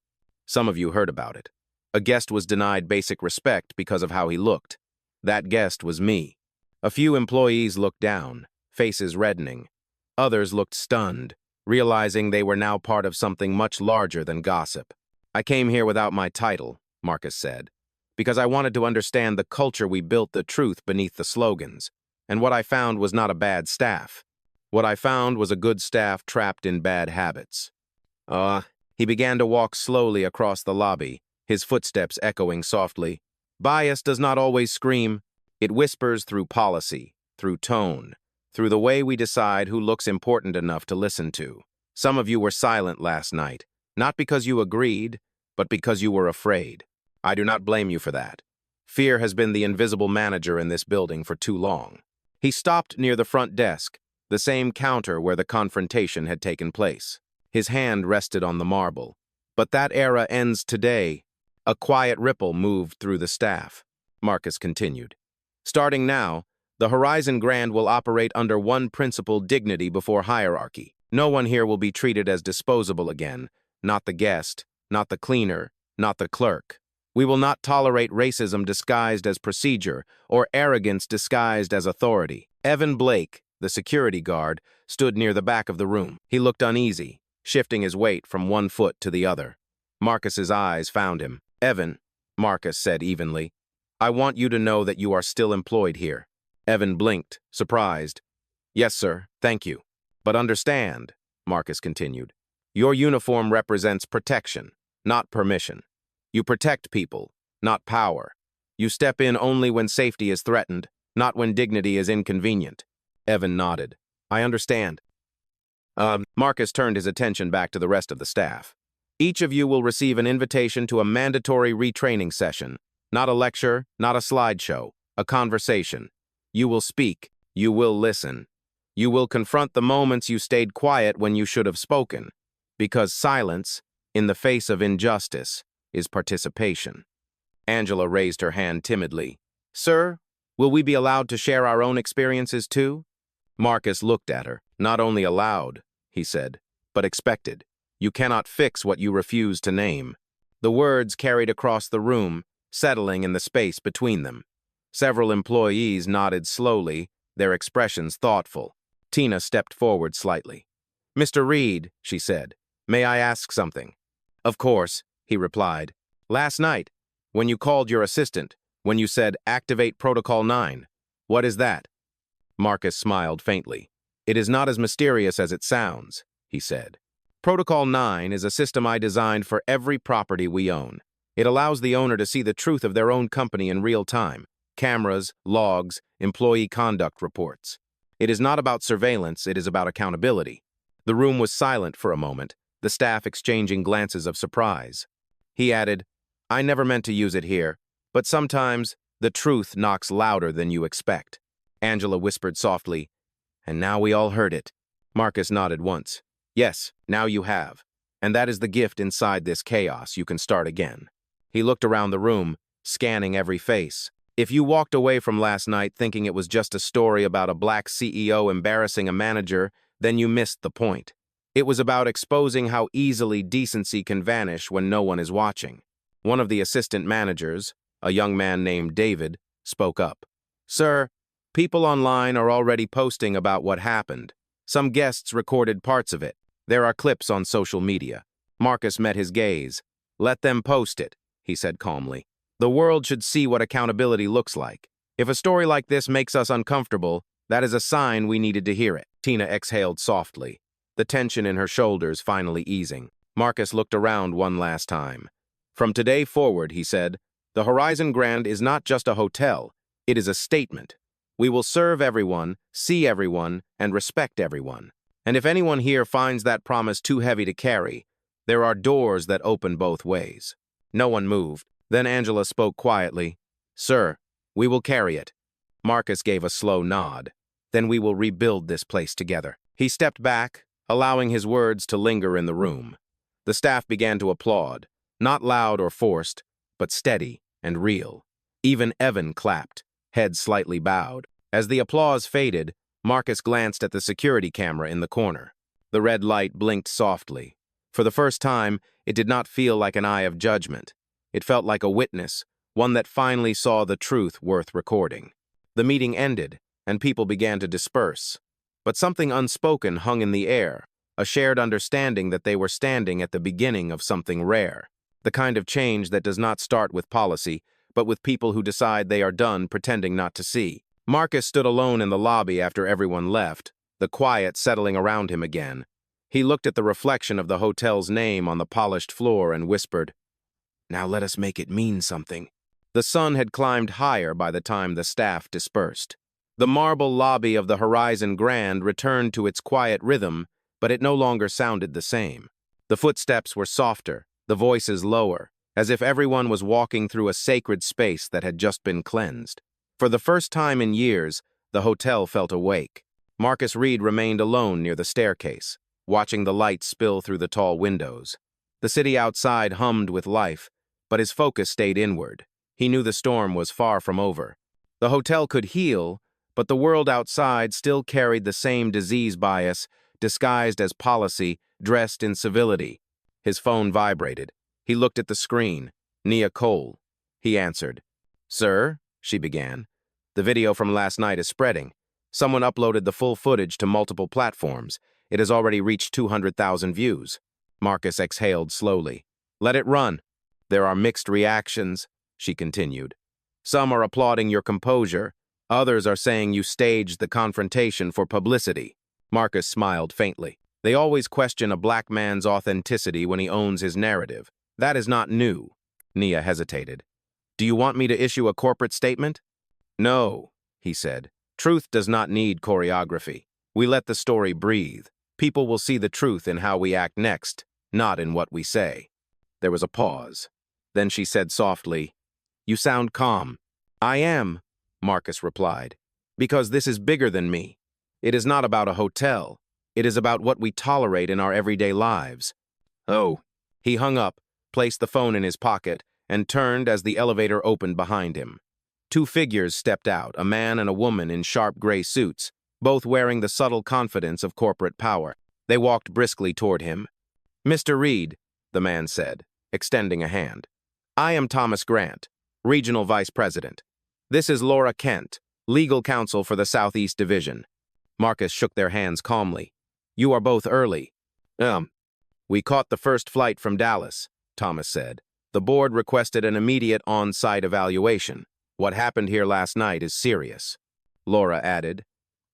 "Some of you heard about it. A guest was denied basic respect because of how he looked. That guest was me." A few employees looked down, faces reddening. Others looked stunned, realizing they were now part of something much larger than gossip. "I came here without my title," Marcus said, "because I wanted to understand the culture we built, the truth beneath the slogans. And what I found was not a bad staff. What I found was a good staff trapped in bad habits." He began to walk slowly across the lobby, his footsteps echoing softly. "Bias does not always scream. It whispers through policy, through tone, through the way we decide who looks important enough to listen to. Some of you were silent last night, not because you agreed, but because you were afraid. I do not blame you for that. Fear has been the invisible manager in this building for too long." He stopped near the front desk, the same counter where the confrontation had taken place. His hand rested on the marble. "But that era ends today." A quiet ripple moved through the staff. Marcus continued. "Starting now, the Horizon Grand will operate under one principle: dignity before hierarchy. No one here will be treated as disposable again. Not the guest, not the cleaner, not the clerk. We will not tolerate racism disguised as procedure or arrogance disguised as authority." Evan Blake, the security guard, stood near the back of the room. He looked uneasy, shifting his weight from one foot to the other. Marcus's eyes found him. "Evan," Marcus said evenly, "I want you to know that you are still employed here." Evan blinked, surprised. "Yes, sir, thank you. But understand," Marcus continued, Your uniform represents protection, not permission. You protect people, not power. You step in only when safety is threatened, not when dignity is inconvenient. Evan nodded. I understand. Marcus turned his attention back to the rest of the staff. Each of you will receive an invitation to a mandatory retraining session. Not a lecture, not a slideshow, a conversation. You will speak. You will listen. You will confront the moments you stayed quiet when you should have spoken. Because silence, in the face of injustice, is participation. Angela raised her hand timidly. Sir, will we be allowed to share our own experiences too? Marcus looked at her. Not only allowed, he said, but expected. You cannot fix what you refuse to name. The words carried across the room, settling in the space between them. Several employees nodded slowly, their expressions thoughtful. Tina stepped forward slightly. Mr. Reed, she said, may I ask something? Of course, he replied. Last night, when you called your assistant, when you said, activate Protocol 9, what is that? Marcus smiled faintly. It is not as mysterious as it sounds, he said. Protocol 9 is a system I designed for every property we own. It allows the owner to see the truth of their own company in real time. Cameras, logs, employee conduct reports. It is not about surveillance, it is about accountability. The room was silent for a moment, the staff exchanging glances of surprise. He added, I never meant to use it here, but sometimes the truth knocks louder than you expect. Angela whispered softly, and now we all heard it. Marcus nodded once. Yes, now you have. And that is the gift inside this chaos. You can start again. He looked around the room, scanning every face. If you walked away from last night thinking it was just a story about a black CEO embarrassing a manager, then you missed the point. It was about exposing how easily decency can vanish when no one is watching. One of the assistant managers, a young man named David, spoke up. Sir, people online are already posting about what happened. Some guests recorded parts of it. There are clips on social media. Marcus met his gaze. Let them post it, he said calmly. The world should see what accountability looks like. If a story like this makes us uncomfortable, that is a sign we needed to hear it. Tina exhaled softly, the tension in her shoulders finally easing. Marcus looked around one last time. From today forward, he said, the Horizon Grand is not just a hotel, it is a statement. We will serve everyone, see everyone, and respect everyone. And if anyone here finds that promise too heavy to carry, there are doors that open both ways. No one moved. Then Angela spoke quietly. Sir, we will carry it. Marcus gave a slow nod. Then we will rebuild this place together. He stepped back, allowing his words to linger in the room. The staff began to applaud, not loud or forced, but steady and real. Even Evan clapped, head slightly bowed. As the applause faded, Marcus glanced at the security camera in the corner. The red light blinked softly. For the first time, it did not feel like an eye of judgment. It felt like a witness, one that finally saw the truth worth recording. The meeting ended, and people began to disperse. But something unspoken hung in the air, a shared understanding that they were standing at the beginning of something rare. The kind of change that does not start with policy, but with people who decide they are done pretending not to see. Marcus stood alone in the lobby after everyone left, the quiet settling around him again. He looked at the reflection of the hotel's name on the polished floor and whispered, now let us make it mean something. The sun had climbed higher by the time the staff dispersed. The marble lobby of the Horizon Grand returned to its quiet rhythm, but it no longer sounded the same. The footsteps were softer, the voices lower, as if everyone was walking through a sacred space that had just been cleansed. For the first time in years, the hotel felt awake. Marcus Reed remained alone near the staircase, watching the light spill through the tall windows. The city outside hummed with life, but his focus stayed inward. He knew the storm was far from over. The hotel could heal, but the world outside still carried the same disease bias, disguised as policy, dressed in civility. His phone vibrated. He looked at the screen. Nia Cole. He answered. Sir, she began. The video from last night is spreading. Someone uploaded the full footage to multiple platforms. It has already reached 200,000 views. Marcus exhaled slowly. Let it run. There are mixed reactions, she continued. Some are applauding your composure. Others are saying you staged the confrontation for publicity. Marcus smiled faintly. They always question a black man's authenticity when he owns his narrative. That is not new. Nia hesitated. Do you want me to issue a corporate statement? No, he said. Truth does not need choreography. We let the story breathe. People will see the truth in how we act next, not in what we say. There was a pause. Then she said softly, You sound calm. I am, Marcus replied, because this is bigger than me. It is not about a hotel. It is about what we tolerate in our everyday lives. Oh. He hung up, placed the phone in his pocket, and turned as the elevator opened behind him. Two figures stepped out, a man and a woman in sharp gray suits, both wearing the subtle confidence of corporate power. They walked briskly toward him. Mr. Reed, the man said, extending a hand. I am Thomas Grant, Regional Vice President. This is Laura Kent, Legal Counsel for the Southeast Division. Marcus shook their hands calmly. You are both early. We caught the first flight from Dallas, Thomas said. The board requested an immediate on-site evaluation. What happened here last night is serious. Laura added,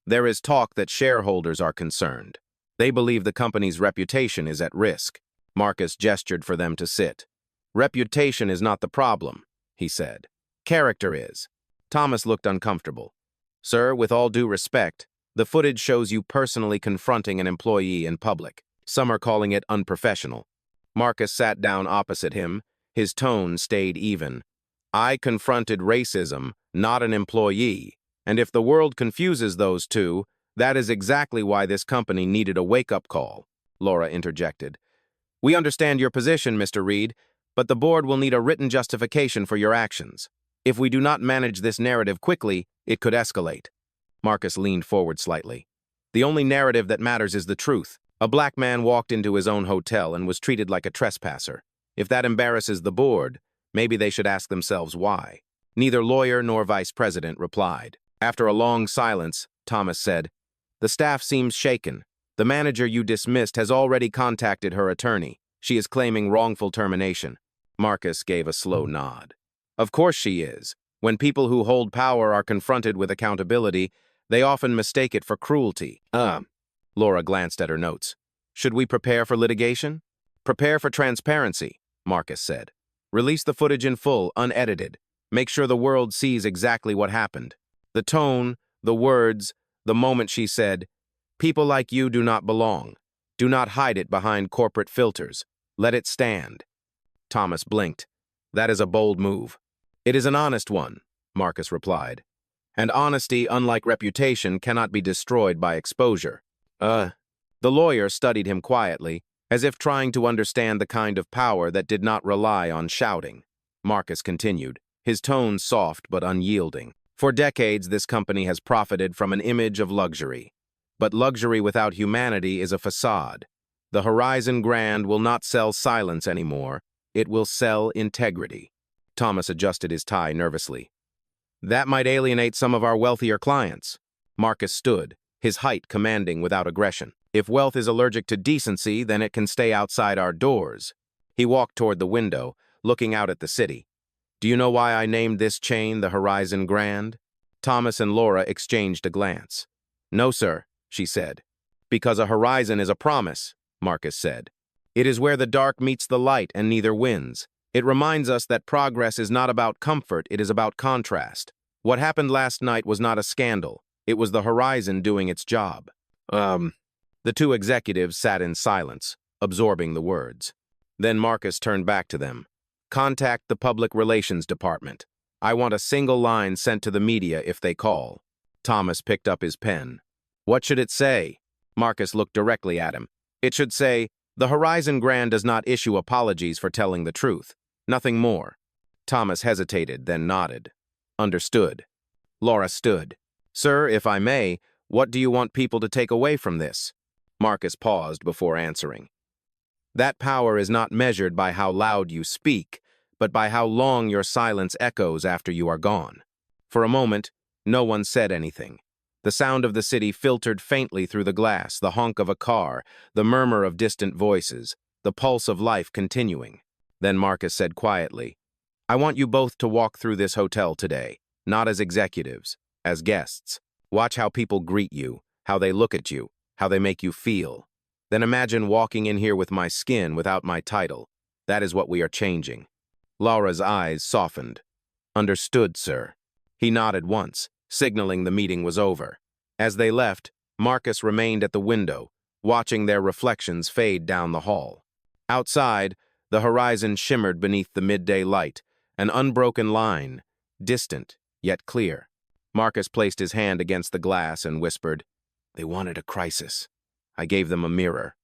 There is talk that shareholders are concerned. They believe the company's reputation is at risk. Marcus gestured for them to sit. Reputation is not the problem, he said. Character is. Thomas looked uncomfortable. Sir, with all due respect, the footage shows you personally confronting an employee in public. Some are calling it unprofessional. Marcus sat down opposite him. His tone stayed even. I confronted racism, not an employee, and if the world confuses those two, that is exactly why this company needed a wake-up call, Laura interjected. We understand your position, Mr. Reed, but the board will need a written justification for your actions. If we do not manage this narrative quickly, it could escalate. Marcus leaned forward slightly. The only narrative that matters is the truth. A black man walked into his own hotel and was treated like a trespasser. If that embarrasses the board, maybe they should ask themselves why. Neither lawyer nor vice president replied. After a long silence, Thomas said, The staff seems shaken. The manager you dismissed has already contacted her attorney. She is claiming wrongful termination. Marcus gave a slow nod. Of course she is. When people who hold power are confronted with accountability, they often mistake it for cruelty. Laura glanced at her notes. Should we prepare for litigation? Prepare for transparency, Marcus said. Release the footage in full, unedited. Make sure the world sees exactly what happened. The tone, the words, the moment she said, People like you do not belong. Do not hide it behind corporate filters. Let it stand. Thomas blinked. That is a bold move. It is an honest one, Marcus replied. And honesty, unlike reputation, cannot be destroyed by exposure. The lawyer studied him quietly, as if trying to understand the kind of power that did not rely on shouting. Marcus continued, his tone soft but unyielding. For decades, this company has profited from an image of luxury. But luxury without humanity is a facade. The Horizon Grand will not sell silence anymore. It will sell integrity. Thomas adjusted his tie nervously. That might alienate some of our wealthier clients. Marcus stood, his height commanding without aggression. If wealth is allergic to decency, then it can stay outside our doors. He walked toward the window, looking out at the city. Do you know why I named this chain the Horizon Grand? Thomas and Laura exchanged a glance. No, sir, she said. Because a horizon is a promise, Marcus said. It is where the dark meets the light and neither wins. It reminds us that progress is not about comfort, it is about contrast. What happened last night was not a scandal. It was the horizon doing its job. The two executives sat in silence, absorbing the words. Then Marcus turned back to them. Contact the Public Relations Department. I want a single line sent to the media if they call. Thomas picked up his pen. What should it say? Marcus looked directly at him. It should say, The Horizon Grand does not issue apologies for telling the truth. Nothing more. Thomas hesitated, then nodded. Understood. Laura stood. Sir, if I may, what do you want people to take away from this? Marcus paused before answering. That power is not measured by how loud you speak, but by how long your silence echoes after you are gone. For a moment, no one said anything. The sound of the city filtered faintly through the glass, the honk of a car, the murmur of distant voices, the pulse of life continuing. Then Marcus said quietly, I want you both to walk through this hotel today, not as executives, as guests. Watch how people greet you, how they look at you, how they make you feel. Then imagine walking in here with my skin without my title. That is what we are changing. Laura's eyes softened. Understood, sir. He nodded once, signaling the meeting was over. As they left, Marcus remained at the window, watching their reflections fade down the hall. Outside, the horizon shimmered beneath the midday light, an unbroken line, distant, yet clear. Marcus placed his hand against the glass and whispered, "They wanted a crisis. I gave them a mirror."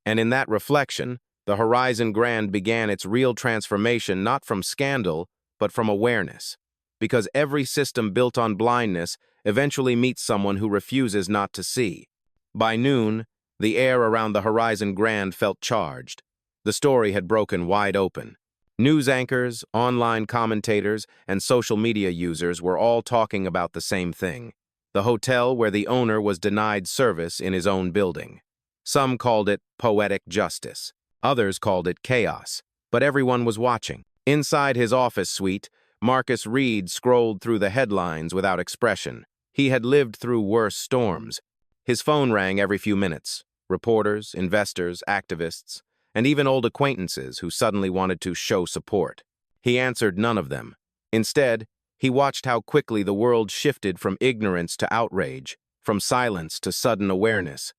And in that reflection, the Horizon Grand began its real transformation not from scandal, but from awareness. Because every system built on blindness eventually meets someone who refuses not to see. By noon, the air around the Horizon Grand felt charged. The story had broken wide open. News anchors, online commentators, and social media users were all talking about the same thing: the hotel where the owner was denied service in his own building. Some called it poetic justice. Others called it chaos. But everyone was watching. Inside his office suite, Marcus Reed scrolled through the headlines without expression. He had lived through worse storms. His phone rang every few minutes. Reporters, investors, activists, and even old acquaintances who suddenly wanted to show support. He answered none of them. Instead, he watched how quickly the world shifted from ignorance to outrage, from silence to sudden awareness.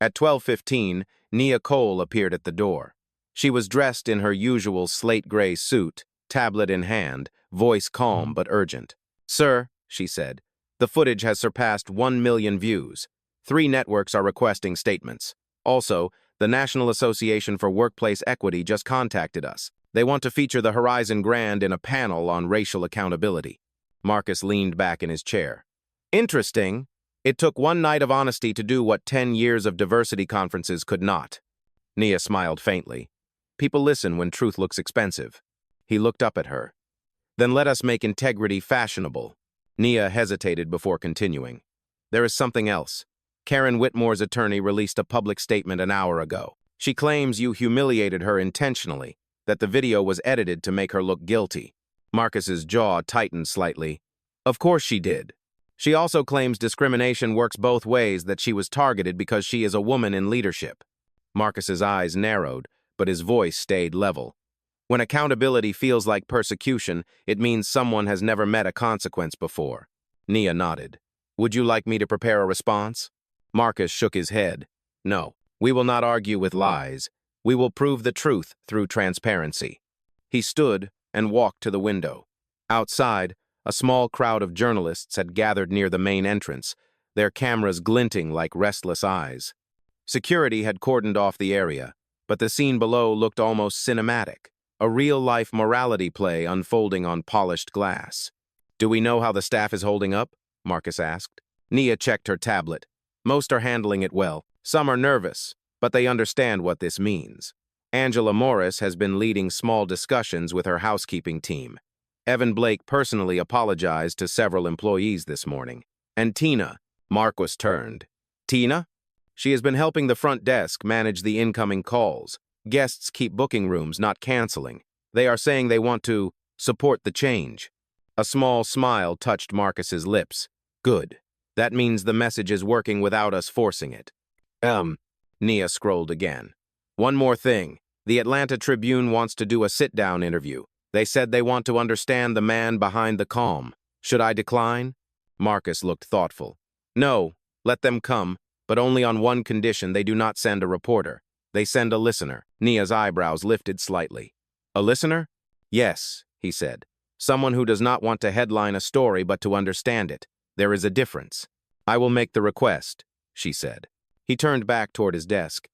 At 12:15, Nia Cole appeared at the door. She was dressed in her usual slate-gray suit, tablet in hand, voice calm but urgent. "Sir," she said, "the footage has surpassed 1 million views. 3 networks are requesting statements. Also, the National Association for Workplace Equity just contacted us. They want to feature the Horizon Grand in a panel on racial accountability." Marcus leaned back in his chair. "Interesting. It took one night of honesty to do what 10 years of diversity conferences could not." Nia smiled faintly. "People listen when truth looks expensive." He looked up at her. "Then let us make integrity fashionable." Nia hesitated before continuing. "There is something else. Karen Whitmore's attorney released a public statement an hour ago. She claims you humiliated her intentionally, that the video was edited to make her look guilty." Marcus's jaw tightened slightly. "Of course she did. She also claims discrimination works both ways, that she was targeted because she is a woman in leadership." Marcus's eyes narrowed, but his voice stayed level. "When accountability feels like persecution, it means someone has never met a consequence before." Nia nodded. "Would you like me to prepare a response?" Marcus shook his head. "No, we will not argue with lies. We will prove the truth through transparency." He stood and walked to the window. Outside, a small crowd of journalists had gathered near the main entrance, their cameras glinting like restless eyes. Security had cordoned off the area, but the scene below looked almost cinematic, a real-life morality play unfolding on polished glass. "Do we know how the staff is holding up?" Marcus asked. Nia checked her tablet. "Most are handling it well. Some are nervous, but they understand what this means." Angela Morris has been leading small discussions with her housekeeping team. Evan Blake personally apologized to several employees this morning. And Tina, Marcus turned. "Tina?" "She has been helping the front desk manage the incoming calls. Guests keep booking rooms, not canceling. They are saying they want to support the change." A small smile touched Marcus's lips. "Good. That means the message is working without us forcing it." Nia scrolled again. "One more thing. The Atlanta Tribune wants to do a sit-down interview. They said they want to understand the man behind the calm. Should I decline?" Marcus looked thoughtful. "No, let them come, but only on one condition: they do not send a reporter. They send a listener." Nia's eyebrows lifted slightly. "A listener?" "Yes," he said. "Someone who does not want to headline a story but to understand it. There is a difference." "I will make the request," she said. He turned back toward his desk.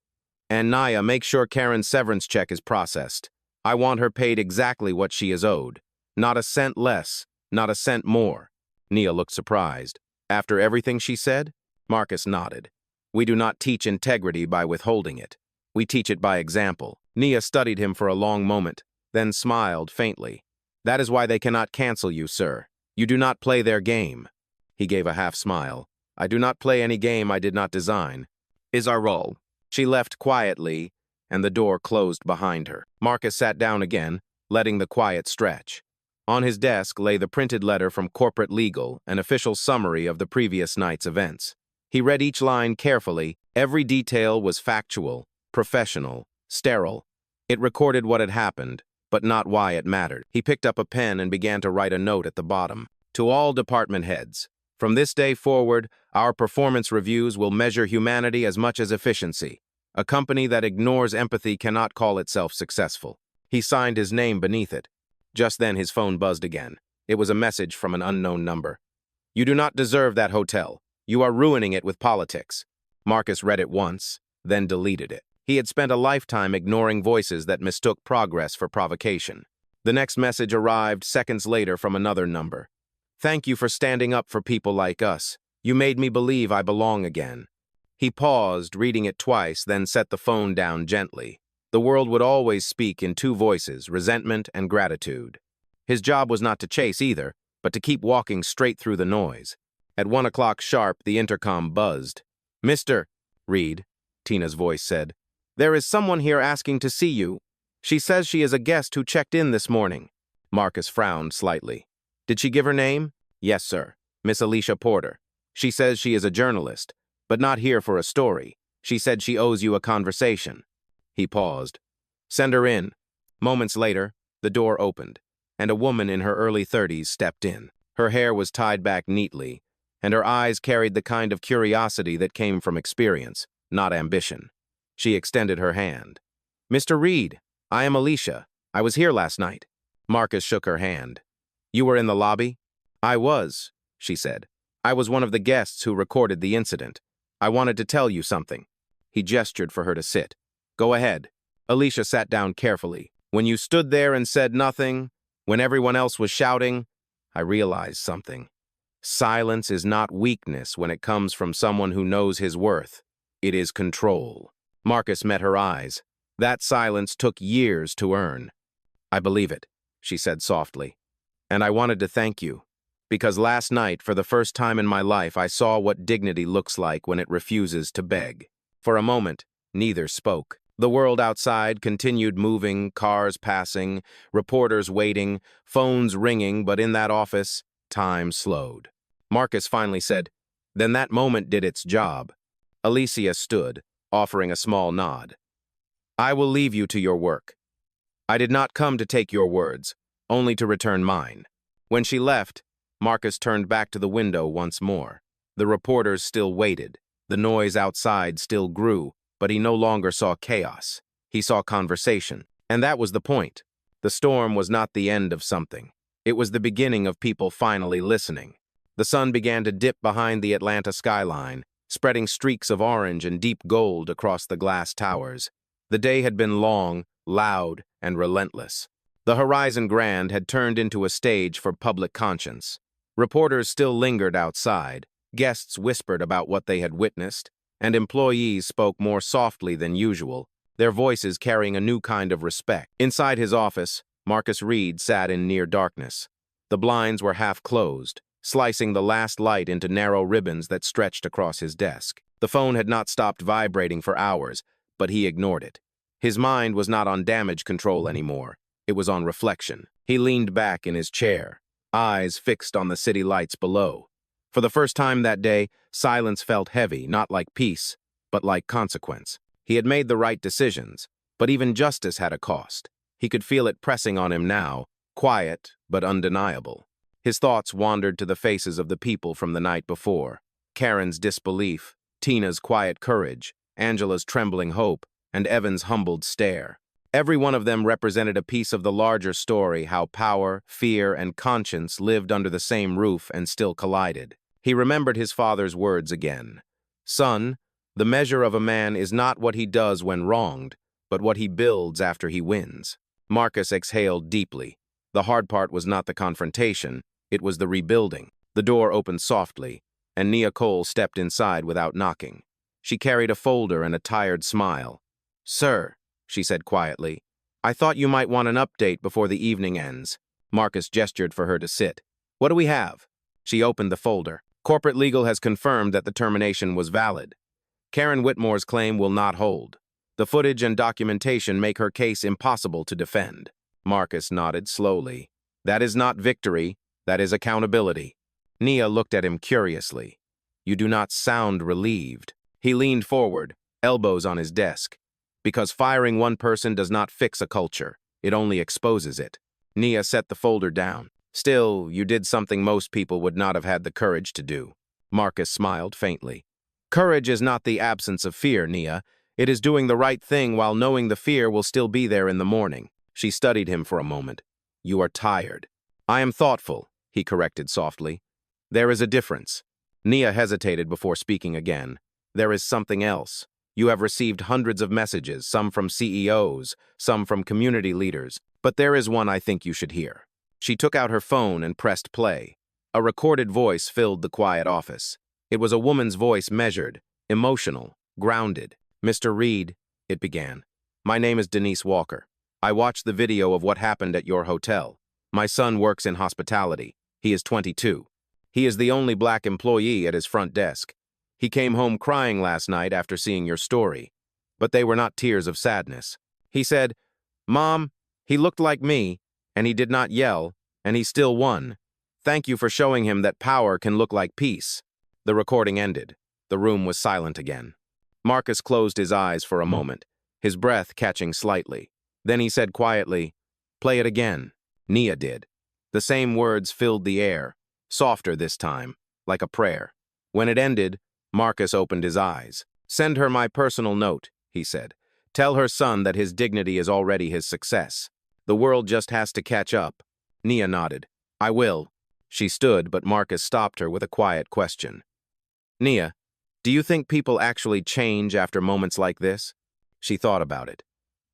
"And Nia, make sure Karen's severance check is processed. I want her paid exactly what she is owed. Not a cent less, not a cent more." Nia looked surprised. "After everything she said?" Marcus nodded. "We do not teach integrity by withholding it. We teach it by example." Nia studied him for a long moment, then smiled faintly. "That is why they cannot cancel you, sir. You do not play their game." He gave a half smile. "I do not play any game I did not design." "Is our role." She left quietly, and the door closed behind her. Marcus sat down again, letting the quiet stretch. On his desk lay the printed letter from corporate legal, an official summary of the previous night's events. He read each line carefully. Every detail was factual, professional, sterile. It recorded what had happened, but not why it mattered. He picked up a pen and began to write a note at the bottom. To all department heads, from this day forward, our performance reviews will measure humanity as much as efficiency. A company that ignores empathy cannot call itself successful. He signed his name beneath it. Just then his phone buzzed again. It was a message from an unknown number. You do not deserve that hotel. You are ruining it with politics. Marcus read it once, then deleted it. He had spent a lifetime ignoring voices that mistook progress for provocation. The next message arrived seconds later from another number. Thank you for standing up for people like us. You made me believe I belong again. He paused, reading it twice, then set the phone down gently. The world would always speak in two voices, resentment and gratitude. His job was not to chase either, but to keep walking straight through the noise. At 1 o'clock sharp, the intercom buzzed. Mr. Reed, Tina's voice said, there is someone here asking to see you. She says she is a guest who checked in this morning. Marcus frowned slightly. Did she give her name? Yes, sir. Miss Alicia Porter. She says she is a journalist, but not here for a story. She said she owes you a conversation. He paused. Send her in. Moments later, the door opened, and a woman in her early 30s stepped in. Her hair was tied back neatly, and her eyes carried the kind of curiosity that came from experience, not ambition. She extended her hand. Mr. Reed, I am Alicia. I was here last night. Marcus shook her hand. You were in the lobby? I was, she said. I was one of the guests who recorded the incident. I wanted to tell you something. He gestured for her to sit. Go ahead. Alicia sat down carefully. When you stood there and said nothing, when everyone else was shouting, I realized something. Silence is not weakness when it comes from someone who knows his worth. It is control. Marcus met her eyes. That silence took years to earn. I believe it, she said softly. And I wanted to thank you, because last night, for the first time in my life, I saw what dignity looks like when it refuses to beg. For a moment, neither spoke. The world outside continued moving, cars passing, reporters waiting, phones ringing, but in that office, time slowed. Marcus finally said, Then that moment did its job. Alicia stood, offering a small nod. I will leave you to your work. I did not come to take your words, only to return mine. When she left, Marcus turned back to the window once more. The reporters still waited. The noise outside still grew, but he no longer saw chaos. He saw conversation. And that was the point. The storm was not the end of something. It was the beginning of people finally listening. The sun began to dip behind the Atlanta skyline, spreading streaks of orange and deep gold across the glass towers. The day had been long, loud, and relentless. The Horizon Grand had turned into a stage for public conscience. Reporters still lingered outside, guests whispered about what they had witnessed, and employees spoke more softly than usual, their voices carrying a new kind of respect. Inside his office, Marcus Reed sat in near darkness. The blinds were half closed, slicing the last light into narrow ribbons that stretched across his desk. The phone had not stopped vibrating for hours, but he ignored it. His mind was not on damage control anymore. It was on reflection. He leaned back in his chair, eyes fixed on the city lights below. For the first time that day, silence felt heavy, not like peace, but like consequence. He had made the right decisions, but even justice had a cost. He could feel it pressing on him now, quiet but undeniable. His thoughts wandered to the faces of the people from the night before. Karen's disbelief, Tina's quiet courage, Angela's trembling hope, and Evan's humbled stare. Every one of them represented a piece of the larger story, how power, fear, and conscience lived under the same roof and still collided. He remembered his father's words again. Son, the measure of a man is not what he does when wronged, but what he builds after he wins. Marcus exhaled deeply. The hard part was not the confrontation, it was the rebuilding. The door opened softly, and Nia Cole stepped inside without knocking. She carried a folder and a tired smile. Sir, she said quietly, I thought you might want an update before the evening ends. Marcus gestured for her to sit. What do we have? She opened the folder. Corporate legal has confirmed that the termination was valid. Karen Whitmore's claim will not hold. The footage and documentation make her case impossible to defend. Marcus nodded slowly. That is not victory, that is accountability. Nia looked at him curiously. You do not sound relieved. He leaned forward, elbows on his desk. Because firing one person does not fix a culture. It only exposes it. Nia set the folder down. Still, you did something most people would not have had the courage to do. Marcus smiled faintly. Courage is not the absence of fear, Nia. It is doing the right thing while knowing the fear will still be there in the morning. She studied him for a moment. You are tired. I am thoughtful, he corrected softly. There is a difference. Nia hesitated before speaking again. There is something else. You have received hundreds of messages, some from CEOs, some from community leaders, but there is one I think you should hear. She took out her phone and pressed play. A recorded voice filled the quiet office. It was a woman's voice, measured, emotional, grounded. Mr. Reed, it began. My name is Denise Walker. I watched the video of what happened at your hotel. My son works in hospitality. He is 22. He is the only black employee at his front desk. He came home crying last night after seeing your story. But they were not tears of sadness. He said, Mom, he looked like me, and he did not yell, and he still won. Thank you for showing him that power can look like peace. The recording ended. The room was silent again. Marcus closed his eyes for a moment, his breath catching slightly. Then he said quietly, Play it again. Nia did. The same words filled the air, softer this time, like a prayer. When it ended, Marcus opened his eyes. Send her my personal note, he said. Tell her son that his dignity is already his success. The world just has to catch up. Nia nodded. I will. She stood, but Marcus stopped her with a quiet question. Nia, do you think people actually change after moments like this? She thought about it.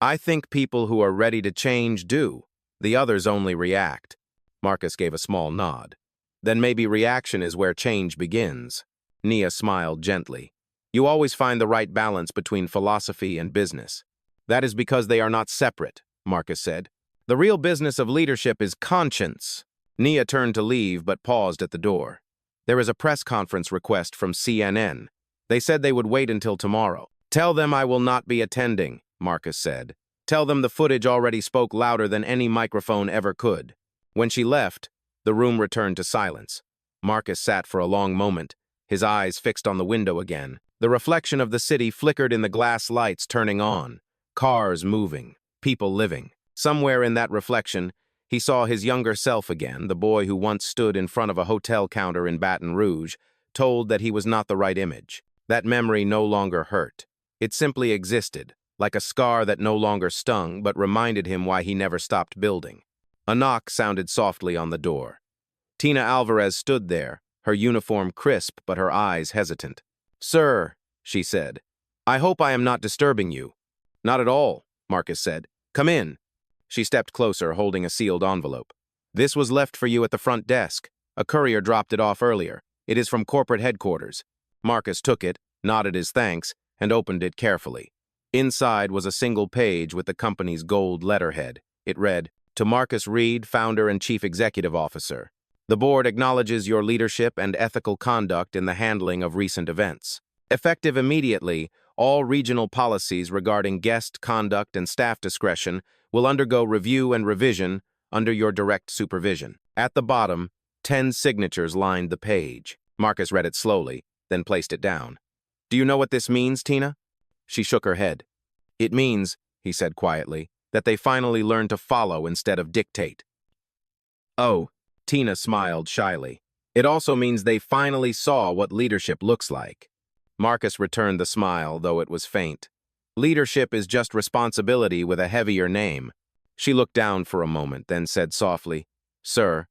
I think people who are ready to change do. The others only react. Marcus gave a small nod. Then maybe reaction is where change begins. Nia smiled gently. You always find the right balance between philosophy and business. That is because they are not separate, Marcus said. The real business of leadership is conscience. Nia turned to leave but paused at the door. There is a press conference request from CNN. They said they would wait until tomorrow. Tell them I will not be attending, Marcus said. Tell them the footage already spoke louder than any microphone ever could. When she left, the room returned to silence. Marcus sat for a long moment, his eyes fixed on the window again. The reflection of the city flickered in the glass lights turning on. Cars moving, people living. Somewhere in that reflection, he saw his younger self again, the boy who once stood in front of a hotel counter in Baton Rouge, told that he was not the right image. That memory no longer hurt. It simply existed, like a scar that no longer stung but reminded him why he never stopped building. A knock sounded softly on the door. Tina Alvarez stood there, her uniform crisp but her eyes hesitant. Sir, she said, I hope I am not disturbing you. Not at all, Marcus said. Come in. She stepped closer, holding a sealed envelope. This was left for you at the front desk. A courier dropped it off earlier. It is from corporate headquarters. Marcus took it, nodded his thanks, and opened it carefully. Inside was a single page with the company's gold letterhead. It read, To Marcus Reed, Founder and Chief Executive Officer. The board acknowledges your leadership and ethical conduct in the handling of recent events. Effective immediately, all regional policies regarding guest conduct and staff discretion will undergo review and revision under your direct supervision. At the bottom, 10 signatures lined the page. Marcus read it slowly, then placed it down. Do you know what this means, Tina? She shook her head. It means, he said quietly, that they finally learn to follow instead of dictate. Oh, Tina smiled shyly. It also means they finally saw what leadership looks like. Marcus returned the smile, though it was faint. Leadership is just responsibility with a heavier name. She looked down for a moment, then said softly, Sir,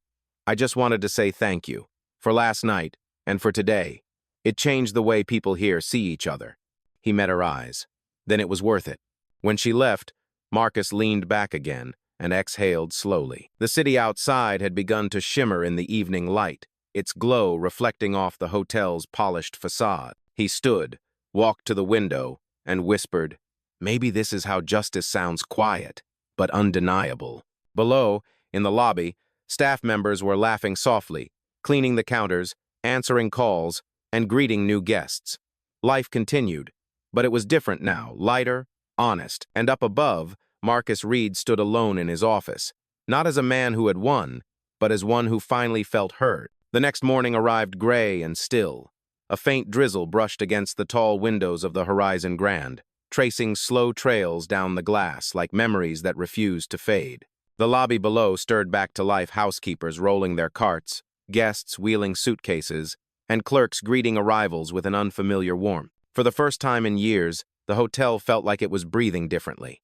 I just wanted to say thank you. For last night, and for today. It changed the way people here see each other. He met her eyes. Then it was worth it. When she left, Marcus leaned back again and exhaled slowly. The city outside had begun to shimmer in the evening light, its glow reflecting off the hotel's polished facade. He stood, walked to the window, and whispered, Maybe this is how justice sounds quiet, but undeniable. Below, in the lobby, staff members were laughing softly, cleaning the counters, answering calls, and greeting new guests. Life continued, but it was different now, lighter, honest, and up above, Marcus Reed stood alone in his office, not as a man who had won, but as one who finally felt heard. The next morning arrived gray and still. A faint drizzle brushed against the tall windows of the Horizon Grand. tracing slow trails down the glass like memories that refused to fade. The lobby below stirred back to life, housekeepers rolling their carts, guests wheeling suitcases, and clerks greeting arrivals with an unfamiliar warmth. For the first time in years, the hotel felt like it was breathing differently.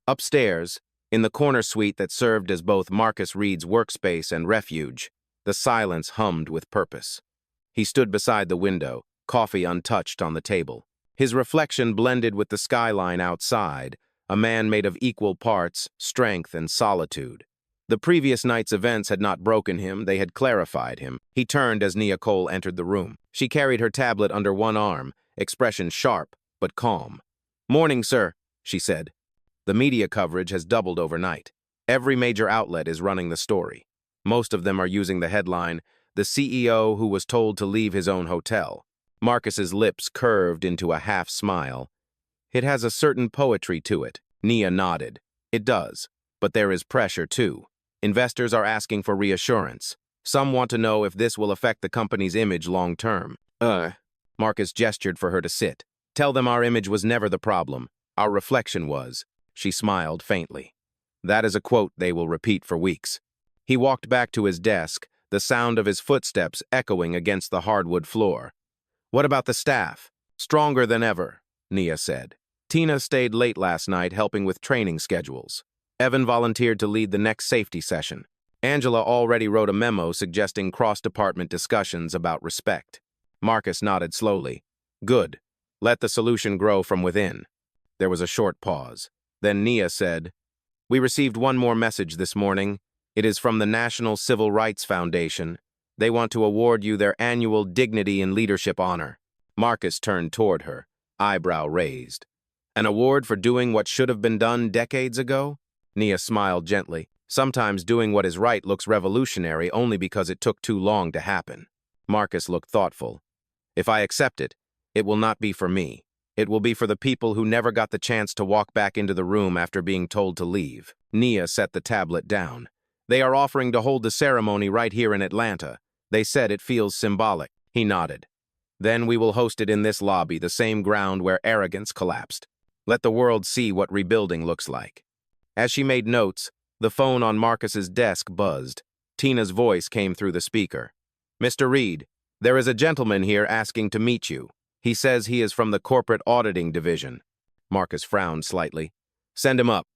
Upstairs, in the corner suite that served as both Marcus Reed's workspace and refuge, the silence hummed with purpose. He stood beside the window, coffee untouched on the table. His reflection blended with the skyline outside, a man made of equal parts strength and solitude. The previous night's events had not broken him, they had clarified him. He turned as Nia Cole entered the room. She carried her tablet under one arm, expression sharp but calm. "Morning, sir," she said. The media coverage has doubled overnight. Every major outlet is running the story. Most of them are using the headline, "The CEO who was told to leave his own hotel." Marcus's lips curved into a half smile. "It has a certain poetry to it." Nia nodded. "It does, but there is pressure too. Investors are asking for reassurance. Some want to know if this will affect the company's image long term." Marcus gestured for her to sit. "Tell them our image was never the problem. Our reflection was." She smiled faintly. "That is a quote they will repeat for weeks." He walked back to his desk, the sound of his footsteps echoing against the hardwood floor. "What about the staff?" "Stronger than ever," Nia said. "Tina stayed late last night helping with training schedules. Evan volunteered to lead the next safety session. Angela already wrote a memo suggesting cross-department discussions about respect." Marcus nodded slowly. "Good. Let the solution grow from within." There was a short pause. Then Nia said, "We received one more message this morning. It is from the National Civil Rights Foundation. They want to award you their annual Dignity in Leadership honor." Marcus turned toward her, eyebrow raised. "An award for doing what should have been done decades ago?" Nia smiled gently. "Sometimes doing what is right looks revolutionary only because it took too long to happen." Marcus looked thoughtful. "If I accept it, it will not be for me. It will be for the people who never got the chance to walk back into the room after being told to leave." Nia set the tablet down. "They are offering to hold the ceremony right here in Atlanta. They said it feels symbolic." He nodded. "Then we will host it in this lobby, the same ground where arrogance collapsed. Let the world see what rebuilding looks like." As she made notes, the phone on Marcus's desk buzzed. Tina's voice came through the speaker. "Mr. Reed, there is a gentleman here asking to meet you. He says he is from the corporate auditing division." Marcus frowned slightly. "Send him up."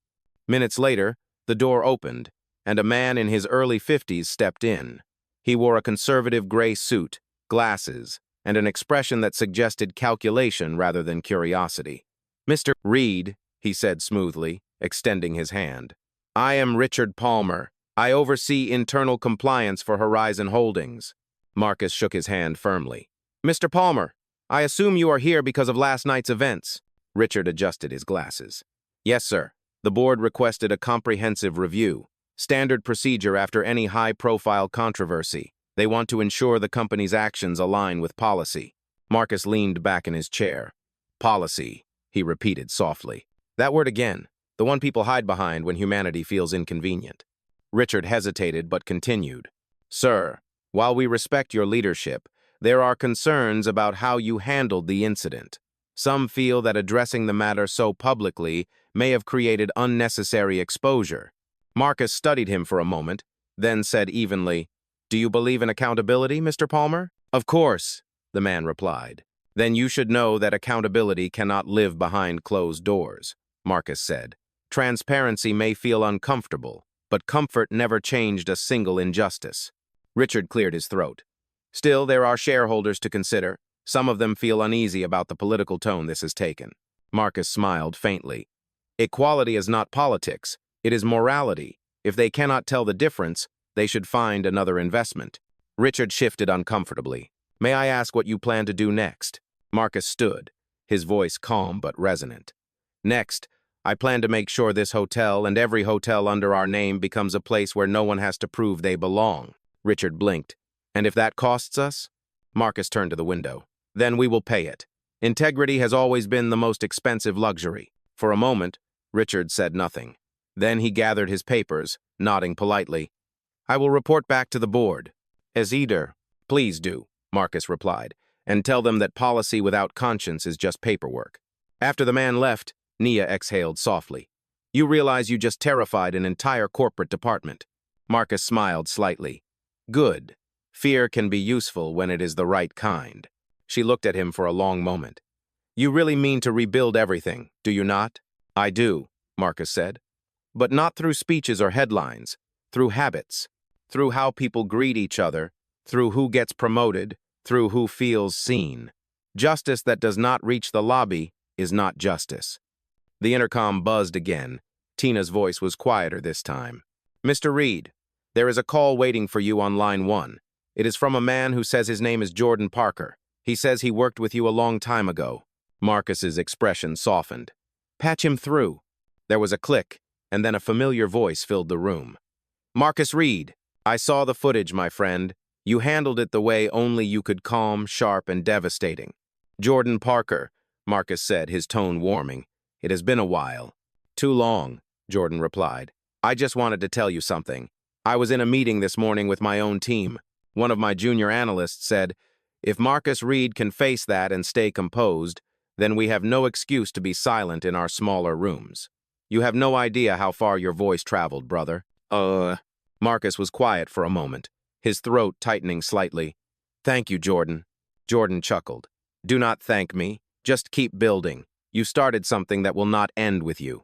Minutes later, the door opened, and a man in his early 50s stepped in. He wore a conservative gray suit, glasses, and an expression that suggested calculation rather than curiosity. "Mr. Reed," he said smoothly, extending his hand. "I am Richard Palmer. I oversee internal compliance for Horizon Holdings." Marcus shook his hand firmly. "Mr. Palmer, I assume you are here because of last night's events." Richard adjusted his glasses. "Yes, sir. The board requested a comprehensive review. Standard procedure after any high-profile controversy. They want to ensure the company's actions align with policy." Marcus leaned back in his chair. "Policy," he repeated softly. "That word again, the one people hide behind when humanity feels inconvenient." Richard hesitated but continued. "Sir, while we respect your leadership, there are concerns about how you handled the incident. Some feel that addressing the matter so publicly may have created unnecessary exposure." Marcus studied him for a moment, then said evenly, "Do you believe in accountability, Mr. Palmer?" "Of course," the man replied. "Then you should know that accountability cannot live behind closed doors," Marcus said. "Transparency may feel uncomfortable, but comfort never changed a single injustice." Richard cleared his throat. "Still, there are shareholders to consider. Some of them feel uneasy about the political tone this has taken." Marcus smiled faintly. "Equality is not politics. It is morality. If they cannot tell the difference, they should find another investment." Richard shifted uncomfortably. "May I ask what you plan to do next?" Marcus stood, his voice calm but resonant. "Next, I plan to make sure this hotel and every hotel under our name becomes a place where no one has to prove they belong." Richard blinked. "And if that costs us?" Marcus turned to the window. "Then we will pay it. Integrity has always been the most expensive luxury." For a moment, Richard said nothing. Then he gathered his papers, nodding politely. "I will report back to the board." "As either." "Please do," Marcus replied, "and tell them that policy without conscience is just paperwork." After the man left, Nia exhaled softly. You realize you just terrified an entire corporate department. Marcus smiled slightly. Good. Fear can be useful when it is the right kind. She looked at him for a long moment. You really mean to rebuild everything, do you not? I do, Marcus said. But not through speeches or headlines, through habits, through how people greet each other, through who gets promoted, through who feels seen. Justice that does not reach the lobby is not justice. The intercom buzzed again. Tina's voice was quieter this time. Mr. Reed, there is a call waiting for you on line 1. It is from a man who says his name is Jordan Parker. He says he worked with you a long time ago. Marcus's expression softened. Patch him through. There was a click, and then a familiar voice filled the room. Marcus Reed, I saw the footage, my friend. You handled it the way only you could, calm, sharp, and devastating. Jordan Parker, Marcus said, his tone warming. It has been a while. Too long, Jordan replied. I just wanted to tell you something. I was in a meeting this morning with my own team. One of my junior analysts said, if Marcus Reed can face that and stay composed, then we have no excuse to be silent in our smaller rooms. You have no idea how far your voice traveled, brother. Marcus was quiet for a moment, his throat tightening slightly. Thank you, Jordan. Jordan chuckled. Do not thank me. Just keep building. You started something that will not end with you.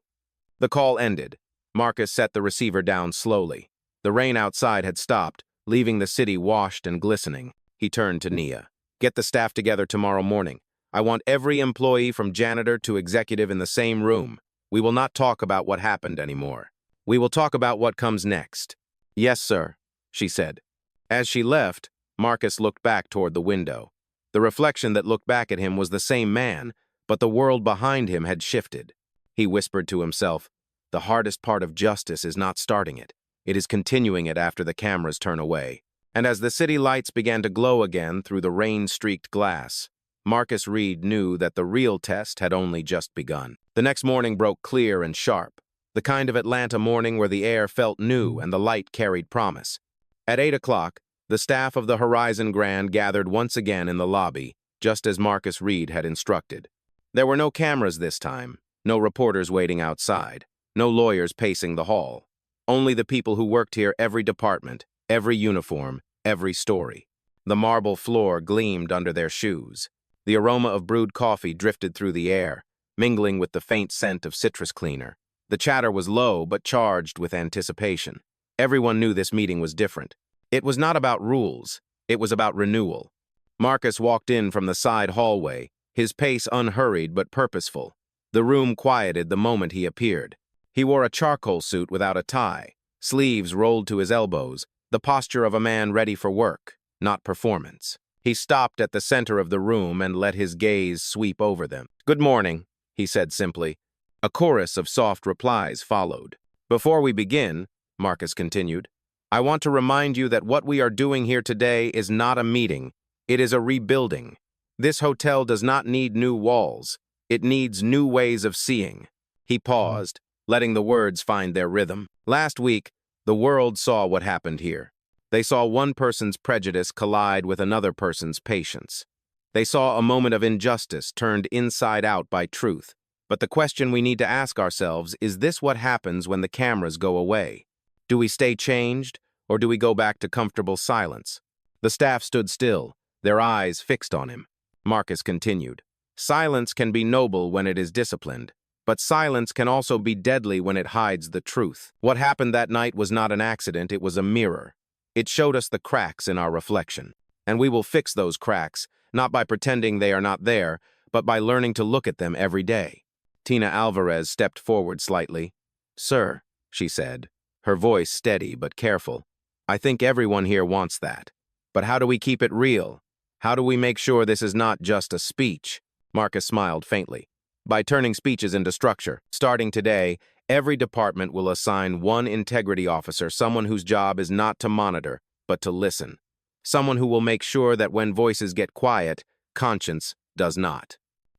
The call ended. Marcus set the receiver down slowly. The rain outside had stopped, leaving the city washed and glistening. He turned to Nia. Get the staff together tomorrow morning. I want every employee from janitor to executive in the same room. We will not talk about what happened anymore. We will talk about what comes next. Yes, sir, she said. As she left, Marcus looked back toward the window. The reflection that looked back at him was the same man, but the world behind him had shifted. He whispered to himself, the hardest part of justice is not starting it. It is continuing it after the cameras turn away. And as the city lights began to glow again through the rain-streaked glass, Marcus Reed knew that the real test had only just begun. The next morning broke clear and sharp, the kind of Atlanta morning where the air felt new and the light carried promise. At 8 o'clock, the staff of the Horizon Grand gathered once again in the lobby, just as Marcus Reed had instructed. There were no cameras this time, no reporters waiting outside, no lawyers pacing the hall. Only the people who worked here, every department, every uniform, every story. The marble floor gleamed under their shoes. The aroma of brewed coffee drifted through the air, mingling with the faint scent of citrus cleaner. The chatter was low but charged with anticipation. Everyone knew this meeting was different. It was not about rules. It was about renewal. Marcus walked in from the side hallway, his pace unhurried but purposeful. The room quieted the moment he appeared. He wore a charcoal suit without a tie, sleeves rolled to his elbows, the posture of a man ready for work, not performance. He stopped at the center of the room and let his gaze sweep over them. Good morning, he said simply. A chorus of soft replies followed. Before we begin, Marcus continued, I want to remind you that what we are doing here today is not a meeting. It is a rebuilding. This hotel does not need new walls. It needs new ways of seeing. He paused, letting the words find their rhythm. Last week, the world saw what happened here. They saw one person's prejudice collide with another person's patience. They saw a moment of injustice turned inside out by truth. But the question we need to ask ourselves is this: what happens when the cameras go away? Do we stay changed, or do we go back to comfortable silence? The staff stood still, their eyes fixed on him. Marcus continued, silence can be noble when it is disciplined, but silence can also be deadly when it hides the truth. What happened that night was not an accident, it was a mirror. It showed us the cracks in our reflection, and we will fix those cracks, not by pretending they are not there, but by learning to look at them every day. Tina Alvarez stepped forward slightly. Sir, she said, her voice steady but careful, I think everyone here wants that. But how do we keep it real? How do we make sure this is not just a speech? Marcus smiled faintly. By turning speeches into structure. Starting today, every department will assign one integrity officer, someone whose job is not to monitor, but to listen. Someone who will make sure that when voices get quiet, conscience does not.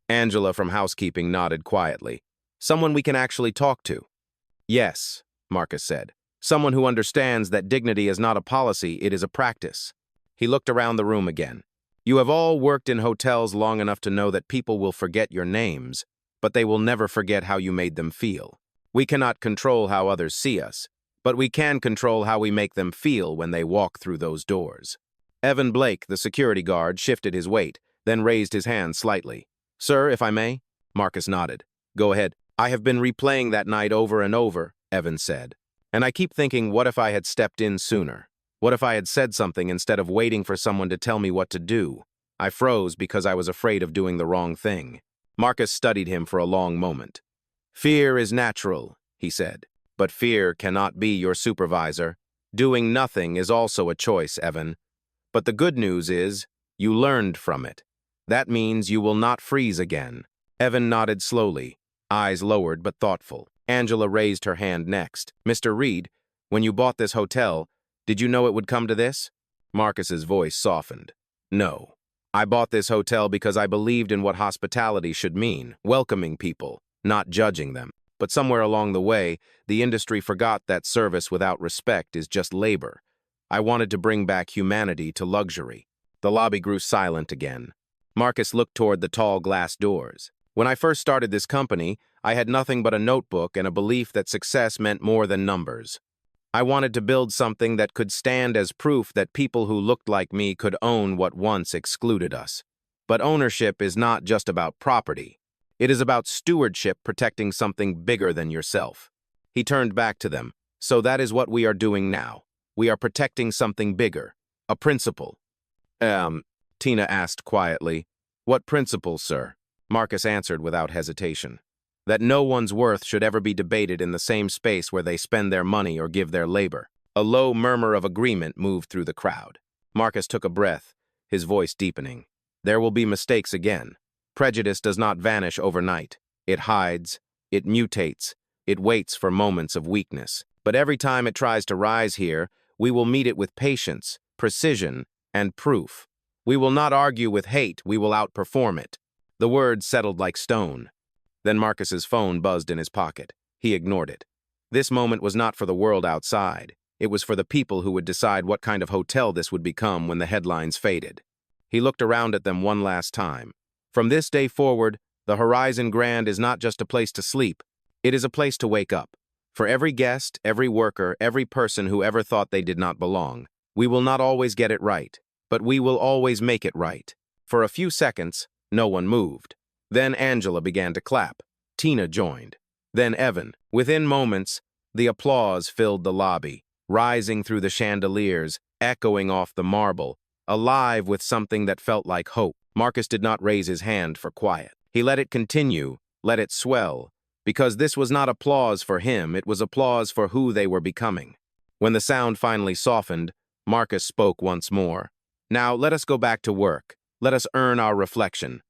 Angela from housekeeping nodded quietly. Someone we can actually talk to. Yes, Marcus said. Someone who understands that dignity is not a policy, it is a practice. He looked around the room again. You have all worked in hotels long enough to know that people will forget your names, but they will never forget how you made them feel. We cannot control how others see us, but we can control how we make them feel when they walk through those doors. Evan Blake, the security guard, shifted his weight, then raised his hand slightly. "Sir, if I may?" Marcus nodded. "Go ahead." "I have been replaying that night over and over," Evan said. "And I keep thinking, what if I had stepped in sooner? What if I had said something instead of waiting for someone to tell me what to do? I froze because I was afraid of doing the wrong thing." Marcus studied him for a long moment. "Fear is natural," he said, "but fear cannot be your supervisor. Doing nothing is also a choice, Evan. But the good news is, you learned from it. That means you will not freeze again." Evan nodded slowly, eyes lowered but thoughtful. Angela raised her hand next. "Mr. Reed, when you bought this hotel, did you know it would come to this?" Marcus's voice softened. "No. I bought this hotel because I believed in what hospitality should mean, welcoming people, not judging them. But somewhere along the way, the industry forgot that service without respect is just labor. I wanted to bring back humanity to luxury." The lobby grew silent again. Marcus looked toward the tall glass doors. "When I first started this company, I had nothing but a notebook and a belief that success meant more than numbers. I wanted to build something that could stand as proof that people who looked like me could own what once excluded us. But ownership is not just about property. It is about stewardship, protecting something bigger than yourself." He turned back to them. "So that is what we are doing now. We are protecting something bigger, a principle." Tina asked quietly. "What principle, sir?" Marcus answered without hesitation. "That no one's worth should ever be debated in the same space where they spend their money or give their labor." A low murmur of agreement moved through the crowd. Marcus took a breath, his voice deepening. "There will be mistakes again. Prejudice does not vanish overnight. It hides, it mutates, it waits for moments of weakness. But every time it tries to rise here, we will meet it with patience, precision, and proof. We will not argue with hate, we will outperform it." The words settled like stone. Then Marcus's phone buzzed in his pocket. He ignored it. This moment was not for the world outside. It was for the people who would decide what kind of hotel this would become when the headlines faded. He looked around at them one last time. From this day forward, the Horizon Grand is not just a place to sleep. It is a place to wake up. For every guest, every worker, every person who ever thought they did not belong. We will not always get it right, but we will always make it right. For a few seconds, no one moved. Then Angela began to clap. Tina joined. Then Evan. Within moments, the applause filled the lobby, rising through the chandeliers, echoing off the marble, alive with something that felt like hope. Marcus did not raise his hand for quiet. He let it continue, let it swell, because this was not applause for him, it was applause for who they were becoming. When the sound finally softened, Marcus spoke once more. "Now let us go back to work. Let us earn our reflection."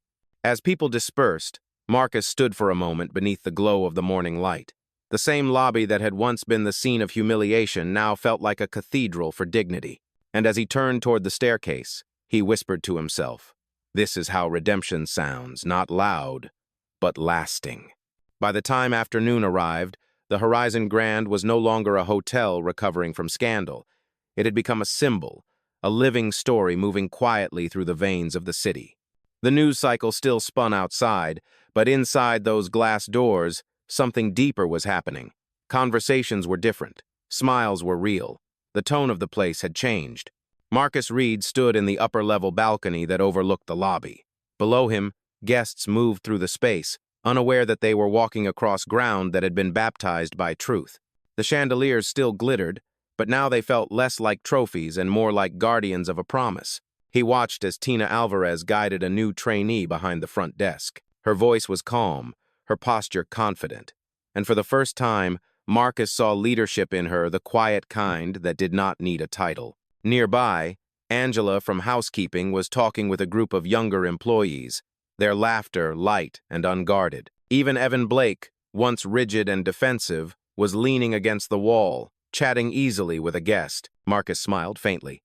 As people dispersed, Marcus stood for a moment beneath the glow of the morning light. The same lobby that had once been the scene of humiliation now felt like a cathedral for dignity. And as he turned toward the staircase, he whispered to himself, "This is how redemption sounds, not loud, but lasting." By the time afternoon arrived, the Horizon Grand was no longer a hotel recovering from scandal. It had become a symbol, a living story moving quietly through the veins of the city. The news cycle still spun outside, but inside those glass doors, something deeper was happening. Conversations were different. Smiles were real. The tone of the place had changed. Marcus Reed stood in the upper-level balcony that overlooked the lobby. Below him, guests moved through the space, unaware that they were walking across ground that had been baptized by truth. The chandeliers still glittered, but now they felt less like trophies and more like guardians of a promise. He watched as Tina Alvarez guided a new trainee behind the front desk. Her voice was calm, her posture confident. And for the first time, Marcus saw leadership in her, the quiet kind that did not need a title. Nearby, Angela from housekeeping was talking with a group of younger employees, their laughter light and unguarded. Even Evan Blake, once rigid and defensive, was leaning against the wall, chatting easily with a guest. Marcus smiled faintly.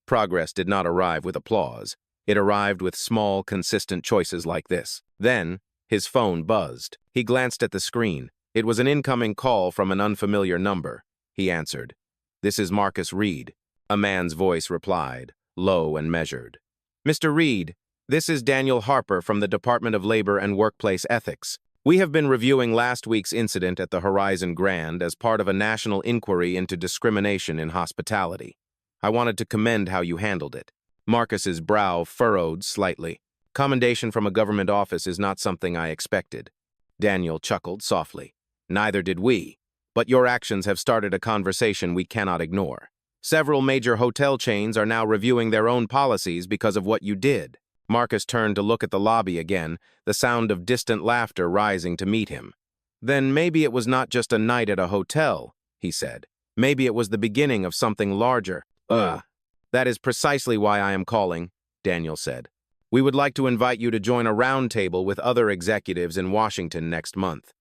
Progress did not arrive with applause. It arrived with small, consistent choices like this. Then, his phone buzzed. He glanced at the screen. It was an incoming call from an unfamiliar number. He answered. "This is Marcus Reed," a man's voice replied, low and measured. "Mr. Reed, this is Daniel Harper from the Department of Labor and Workplace Ethics. We have been reviewing last week's incident at the Horizon Grand as part of a national inquiry into discrimination in hospitality. I wanted to commend how you handled it. Marcus's brow furrowed slightly. Commendation from a government office is not something I expected. Daniel chuckled softly. Neither did we. But your actions have started a conversation we cannot ignore. Several major hotel chains are now reviewing their own policies because of what you did. Marcus turned to look at the lobby again, the sound of distant laughter rising to meet him. Then maybe it was not just a night at a hotel, he said. Maybe it was the beginning of something larger. That is precisely why I am calling, Daniel said. We would like to invite you to join a roundtable with other executives in Washington next month.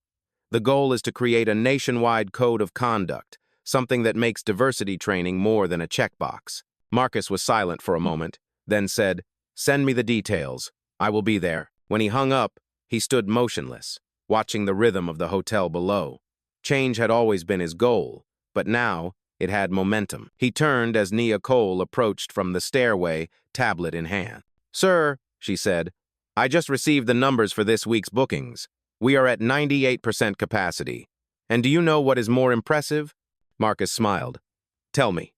The goal is to create a nationwide code of conduct, something that makes diversity training more than a checkbox. Marcus was silent for a moment, then said, "Send me the details. I will be there." When he hung up, he stood motionless, watching the rhythm of the hotel below. Change had always been his goal, but now it had momentum. He turned as Nia Cole approached from the stairway, tablet in hand. "Sir," she said, "I just received the numbers for this week's bookings. We are at 98% capacity. And do you know what is more impressive?" Marcus smiled. "Tell me."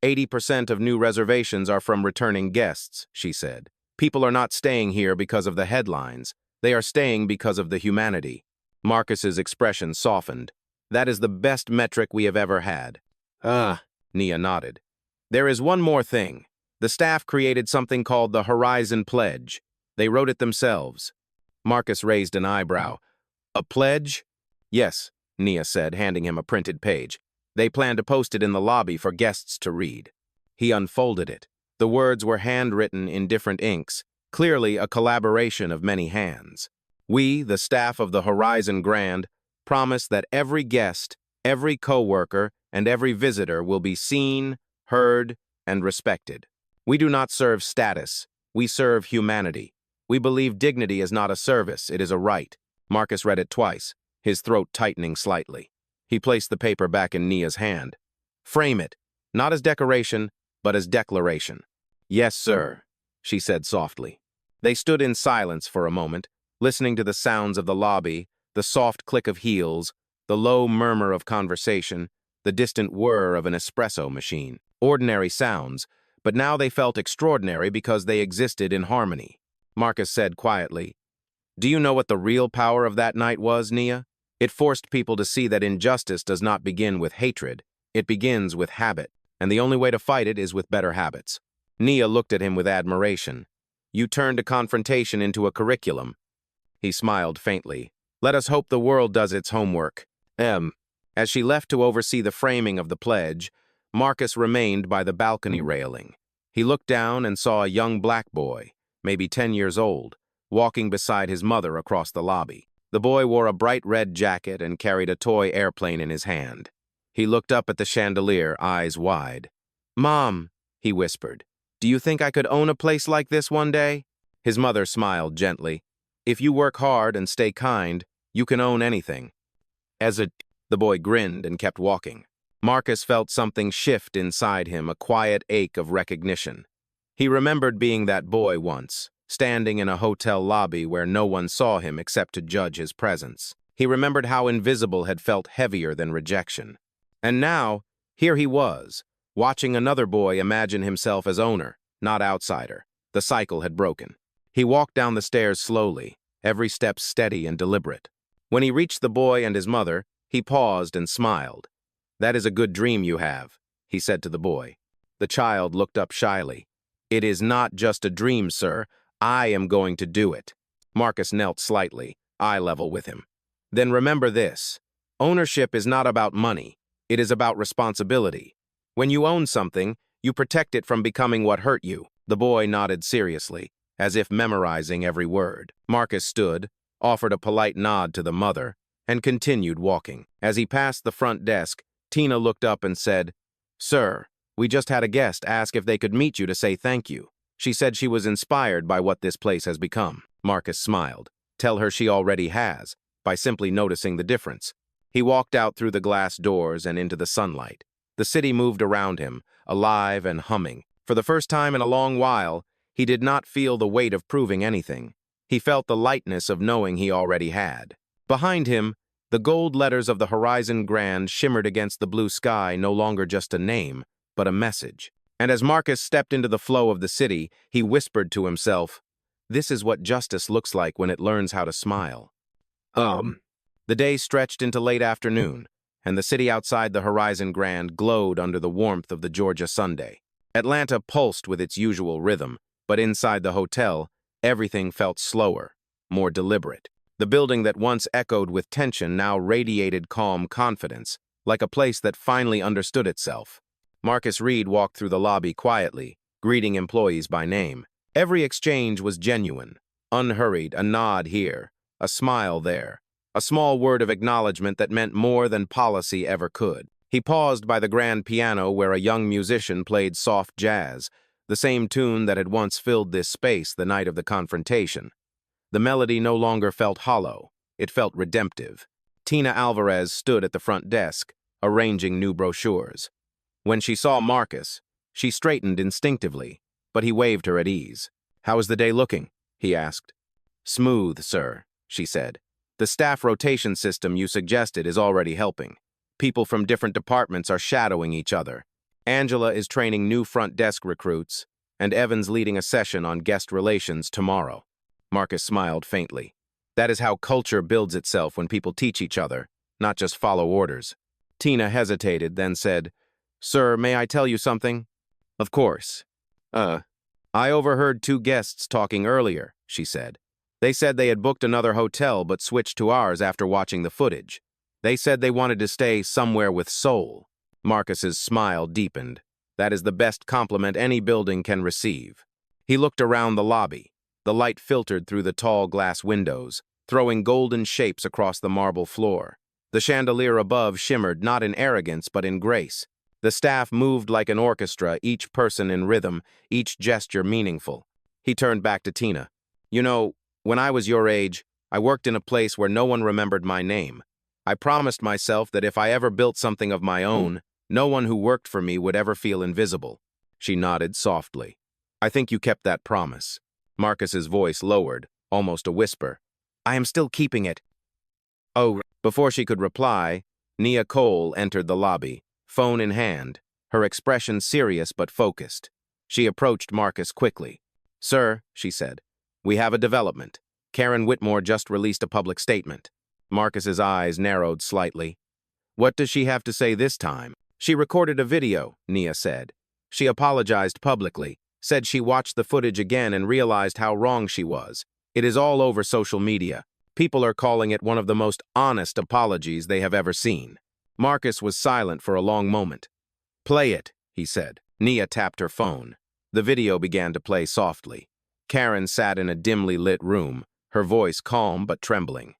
80% of new reservations are from returning guests, she said. People are not staying here because of the headlines. They are staying because of the humanity. Marcus's expression softened. That is the best metric we have ever had. Nia nodded. There is one more thing. The staff created something called the Horizon Pledge. They wrote it themselves. Marcus raised an eyebrow. A pledge? Yes, Nia said, handing him a printed page. They plan to post it in the lobby for guests to read. He unfolded it. The words were handwritten in different inks, clearly a collaboration of many hands. We, the staff of the Horizon Grand, promise that every guest, every co-worker, and every visitor will be seen, heard, and respected. We do not serve status. We serve humanity. We believe dignity is not a service, it is a right. Marcus read it twice, his throat tightening slightly. He placed the paper back in Nia's hand. Frame it, not as decoration, but as declaration. Yes, sir, she said softly. They stood in silence for a moment, listening to the sounds of the lobby, the soft click of heels, the low murmur of conversation, the distant whir of an espresso machine. Ordinary sounds, but now they felt extraordinary because they existed in harmony. Marcus said quietly, "Do you know what the real power of that night was, Nia? It forced people to see that injustice does not begin with hatred. It begins with habit, and the only way to fight it is with better habits." Nia looked at him with admiration. "You turned a confrontation into a curriculum." He smiled faintly. "Let us hope the world does its homework." As she left to oversee the framing of the pledge, Marcus remained by the balcony railing. He looked down and saw a young black boy, maybe 10 years old, walking beside his mother across the lobby. The boy wore a bright red jacket and carried a toy airplane in his hand. He looked up at the chandelier, eyes wide. "Mom," he whispered, "do you think I could own a place like this one day?" His mother smiled gently. "If you work hard and stay kind, you can own anything." The boy grinned and kept walking. Marcus felt something shift inside him, a quiet ache of recognition. He remembered being that boy once, standing in a hotel lobby where no one saw him except to judge his presence. He remembered how invisible had felt heavier than rejection. And now, here he was, watching another boy imagine himself as owner, not outsider. The cycle had broken. He walked down the stairs slowly, every step steady and deliberate. When he reached the boy and his mother, he paused and smiled. "That is a good dream you have," he said to the boy. The child looked up shyly. "It is not just a dream, sir. I am going to do it." Marcus knelt slightly, eye level with him. "Then remember this. Ownership is not about money. It is about responsibility. When you own something, you protect it from becoming what hurt you." The boy nodded seriously, as if memorizing every word. Marcus stood, offered a polite nod to the mother, and continued walking. As he passed the front desk, Tina looked up and said, "Sir, we just had a guest ask if they could meet you to say thank you. She said she was inspired by what this place has become." Marcus smiled. Tell her she already has, by simply noticing the difference. He walked out through the glass doors and into the sunlight. The city moved around him, alive and humming. For the first time in a long while, he did not feel the weight of proving anything. He felt the lightness of knowing he already had. Behind him, the gold letters of the Horizon Grand shimmered against the blue sky, no longer just a name, but a message. And as Marcus stepped into the flow of the city, he whispered to himself, "This is what justice looks like when it learns how to smile." The day stretched into late afternoon, and the city outside the Horizon Grand glowed under the warmth of the Georgia Sunday. Atlanta pulsed with its usual rhythm, but inside the hotel, everything felt slower, more deliberate. The building that once echoed with tension now radiated calm confidence, like a place that finally understood itself. Marcus Reed walked through the lobby quietly, greeting employees by name. Every exchange was genuine, unhurried, a nod here, a smile there, a small word of acknowledgement that meant more than policy ever could. He paused by the grand piano where a young musician played soft jazz, the same tune that had once filled this space the night of the confrontation. The melody no longer felt hollow, it felt redemptive. Tina Alvarez stood at the front desk, arranging new brochures. When she saw Marcus, she straightened instinctively, but he waved her at ease. "How is the day looking?" he asked. "Smooth, sir," she said. "The staff rotation system you suggested is already helping. People from different departments are shadowing each other. Angela is training new front desk recruits, and Evan's leading a session on guest relations tomorrow." Marcus smiled faintly. That is how culture builds itself when people teach each other, not just follow orders. Tina hesitated, then said, "Sir, may I tell you something?" "Of course." I overheard two guests talking earlier," she said. "They said they had booked another hotel but switched to ours after watching the footage. They said they wanted to stay somewhere with soul." Marcus's smile deepened. That is the best compliment any building can receive. He looked around the lobby. The light filtered through the tall glass windows, throwing golden shapes across the marble floor. The chandelier above shimmered not in arrogance but in grace. The staff moved like an orchestra, each person in rhythm, each gesture meaningful. He turned back to Tina. "You know, when I was your age, I worked in a place where no one remembered my name. I promised myself that if I ever built something of my own, no one who worked for me would ever feel invisible." She nodded softly. "I think you kept that promise." Marcus's voice lowered, almost a whisper. "I am still keeping it." "Oh." Before she could reply, Nia Cole entered the lobby, phone in hand, her expression serious but focused. She approached Marcus quickly. "Sir," she said, "we have a development. Karen Whitmore just released a public statement." Marcus's eyes narrowed slightly. "What does she have to say this time?" "She recorded a video," Nia said. "She apologized publicly, said she watched the footage again and realized how wrong she was. It is all over social media. People are calling it one of the most honest apologies they have ever seen." Marcus was silent for a long moment. "Play it," he said. Nia tapped her phone. The video began to play softly. Karen sat in a dimly lit room, her voice calm but trembling.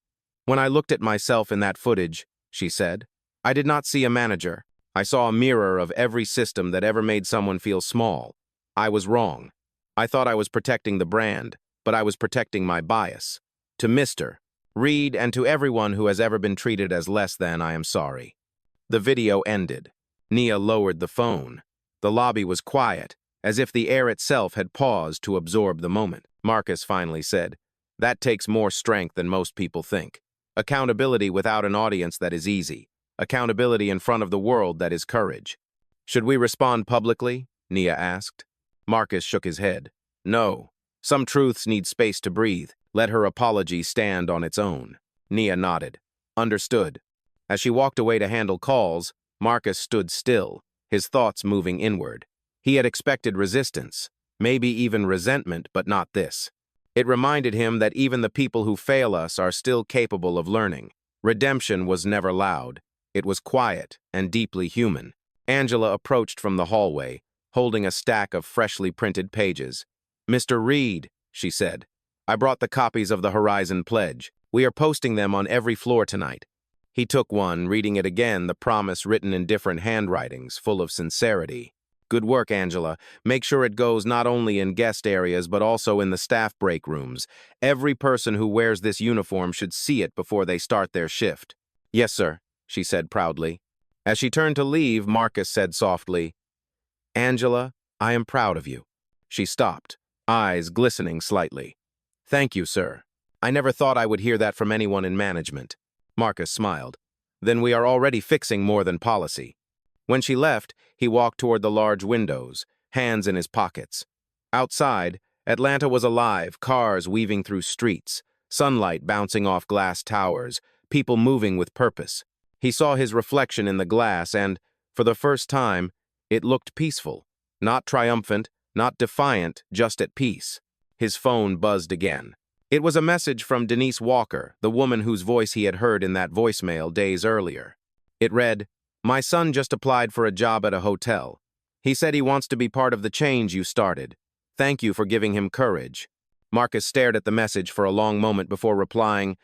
"When I looked at myself in that footage," she said, "I did not see a manager. I saw a mirror of every system that ever made someone feel small. I was wrong. I thought I was protecting the brand, but I was protecting my bias. To Mr. Reed and to everyone who has ever been treated as less than, I am sorry." The video ended. Nia lowered the phone. The lobby was quiet, as if the air itself had paused to absorb the moment. Marcus finally said, "That takes more strength than most people think. Accountability without an audience, that is easy. Accountability in front of the world, that is courage." "Should we respond publicly?" Nia asked. Marcus shook his head. "No. Some truths need space to breathe. Let her apology stand on its own." Nia nodded. "Understood." As she walked away to handle calls, Marcus stood still, his thoughts moving inward. He had expected resistance, maybe even resentment, but not this. It reminded him that even the people who fail us are still capable of learning. Redemption was never loud. It was quiet and deeply human. Angela approached from the hallway, holding a stack of freshly printed pages. "Mr. Reed," she said, "I brought the copies of the Horizon Pledge. We are posting them on every floor tonight." He took one, reading it again, the promise written in different handwritings, full of sincerity. "Good work, Angela. Make sure it goes not only in guest areas, but also in the staff break rooms. Every person who wears this uniform should see it before they start their shift." "Yes, sir," she said proudly. As she turned to leave, Marcus said softly, "Angela, I am proud of you." She stopped, eyes glistening slightly. "Thank you, sir. I never thought I would hear that from anyone in management." Marcus smiled. Then we are already fixing more than policy. When she left, he walked toward the large windows, hands in his pockets. Outside, Atlanta was alive, cars weaving through streets, sunlight bouncing off glass towers, people moving with purpose. He saw his reflection in the glass and, for the first time, it looked peaceful. Not triumphant, not defiant, just at peace. His phone buzzed again. It was a message from Denise Walker, the woman whose voice he had heard in that voicemail days earlier. It read, "My son just applied for a job at a hotel. He said he wants to be part of the change you started. Thank you for giving him courage." Marcus stared at the message for a long moment before replying,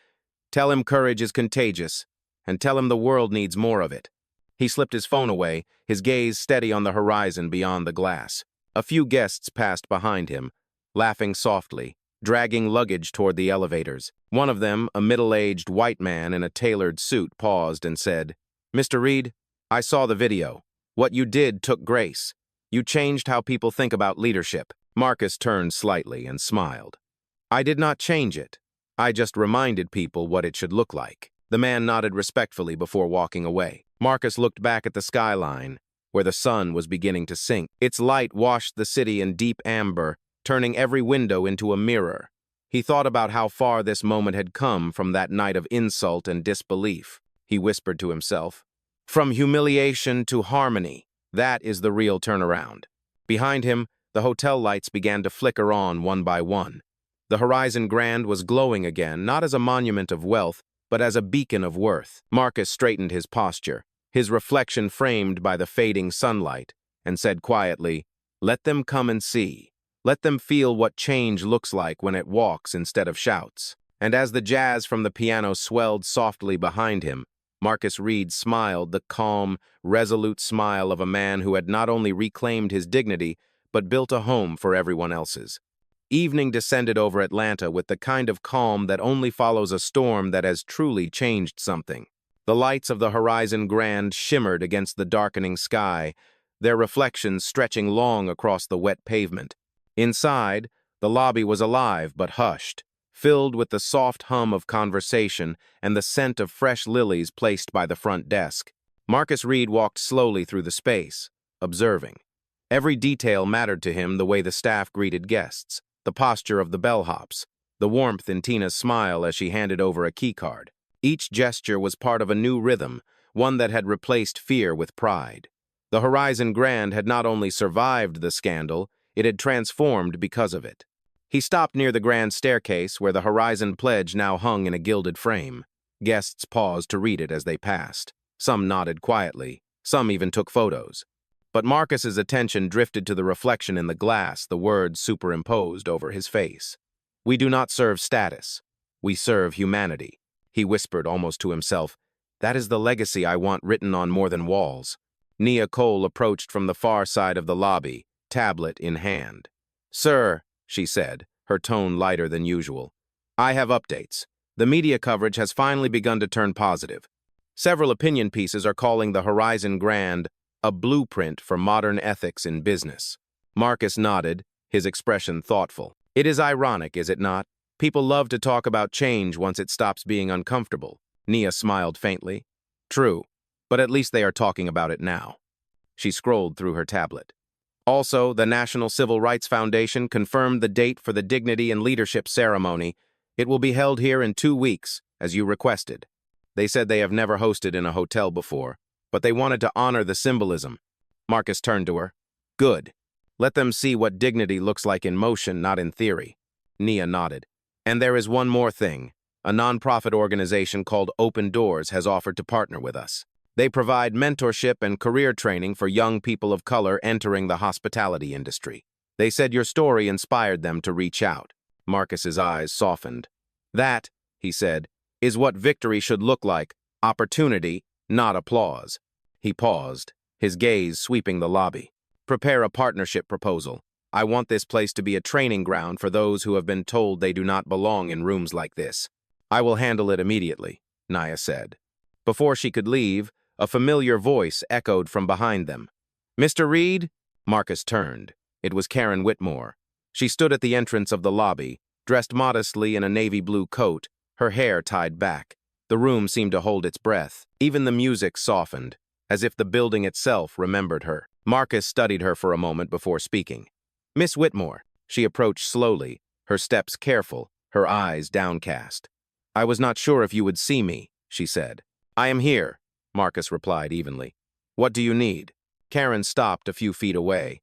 "Tell him courage is contagious, and tell him the world needs more of it." He slipped his phone away, his gaze steady on the horizon beyond the glass. A few guests passed behind him, laughing softly, dragging luggage toward the elevators. One of them, a middle-aged white man in a tailored suit, paused and said, "Mr. Reed, I saw the video. What you did took grace. You changed how people think about leadership." Marcus turned slightly and smiled. "I did not change it. I just reminded people what it should look like." The man nodded respectfully before walking away. Marcus looked back at the skyline, where the sun was beginning to sink. Its light washed the city in deep amber, turning every window into a mirror. He thought about how far this moment had come from that night of insult and disbelief. He whispered to himself, "From humiliation to harmony, that is the real turnaround." Behind him, the hotel lights began to flicker on one by one. The Horizon Grand was glowing again, not as a monument of wealth, but as a beacon of worth. Marcus straightened his posture, his reflection framed by the fading sunlight, and said quietly, "Let them come and see. Let them feel what change looks like when it walks instead of shouts." And as the jazz from the piano swelled softly behind him, Marcus Reed smiled the calm, resolute smile of a man who had not only reclaimed his dignity, but built a home for everyone else's. Evening descended over Atlanta with the kind of calm that only follows a storm that has truly changed something. The lights of the Horizon Grand shimmered against the darkening sky, their reflections stretching long across the wet pavement. Inside, the lobby was alive but hushed, filled with the soft hum of conversation and the scent of fresh lilies placed by the front desk. Marcus Reed walked slowly through the space, observing. Every detail mattered to him: the way the staff greeted guests, the posture of the bellhops, the warmth in Tina's smile as she handed over a keycard. Each gesture was part of a new rhythm, one that had replaced fear with pride. The Horizon Grand had not only survived the scandal, it had transformed because of it. He stopped near the grand staircase where the Horizon Pledge now hung in a gilded frame. Guests paused to read it as they passed. Some nodded quietly, some even took photos. But Marcus's attention drifted to the reflection in the glass, the words superimposed over his face. "We do not serve status. We serve humanity." He whispered almost to himself, "That is the legacy I want written on more than walls." Nia Cole approached from the far side of the lobby, tablet in hand. "Sir," she said, her tone lighter than usual, "I have updates. The media coverage has finally begun to turn positive. Several opinion pieces are calling the Horizon Grand a blueprint for modern ethics in business." Marcus nodded, his expression thoughtful. "It is ironic, is it not? People love to talk about change once it stops being uncomfortable." Nia smiled faintly. "True, but at least they are talking about it now." She scrolled through her tablet. Also, the National Civil Rights Foundation confirmed the date for the Dignity and Leadership ceremony. It will be held here in 2 weeks, as you requested. They said they have never hosted in a hotel before, but they wanted to honor the symbolism. Marcus turned to her. "Good. Let them see what dignity looks like in motion, not in theory." Nia nodded. "And there is one more thing. A nonprofit organization called Open Doors has offered to partner with us. They provide mentorship and career training for young people of color entering the hospitality industry. They said your story inspired them to reach out." Marcus's eyes softened. "That," he said, "is what victory should look like. Opportunity, not applause." He paused, his gaze sweeping the lobby. "Prepare a partnership proposal. I want this place to be a training ground for those who have been told they do not belong in rooms like this." "I will handle it immediately," Nia said. Before she could leave, a familiar voice echoed from behind them. "Mr. Reed?" Marcus turned. It was Karen Whitmore. She stood at the entrance of the lobby, dressed modestly in a navy blue coat, her hair tied back. The room seemed to hold its breath. Even the music softened, as if the building itself remembered her. Marcus studied her for a moment before speaking. "Miss Whitmore." She approached slowly, her steps careful, her eyes downcast. "I was not sure if you would see me," she said. "I am here," Marcus replied evenly. "What do you need?" Karen stopped a few feet away.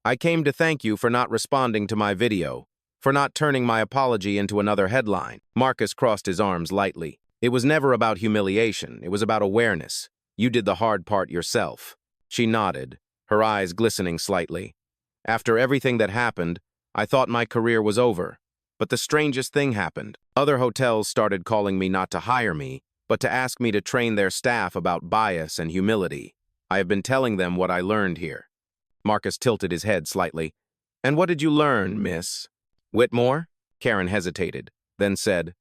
"I came to thank you for not responding to my video, for not turning my apology into another headline." Marcus crossed his arms lightly. "It was never about humiliation, it was about awareness. You did the hard part yourself." She nodded, her eyes glistening slightly. "After everything that happened, I thought my career was over. But the strangest thing happened. Other hotels started calling me not to hire me, but to ask me to train their staff about bias and humility. I have been telling them what I learned here." Marcus tilted his head slightly. "And what did you learn, Miss Whitmore?" Karen hesitated, then said,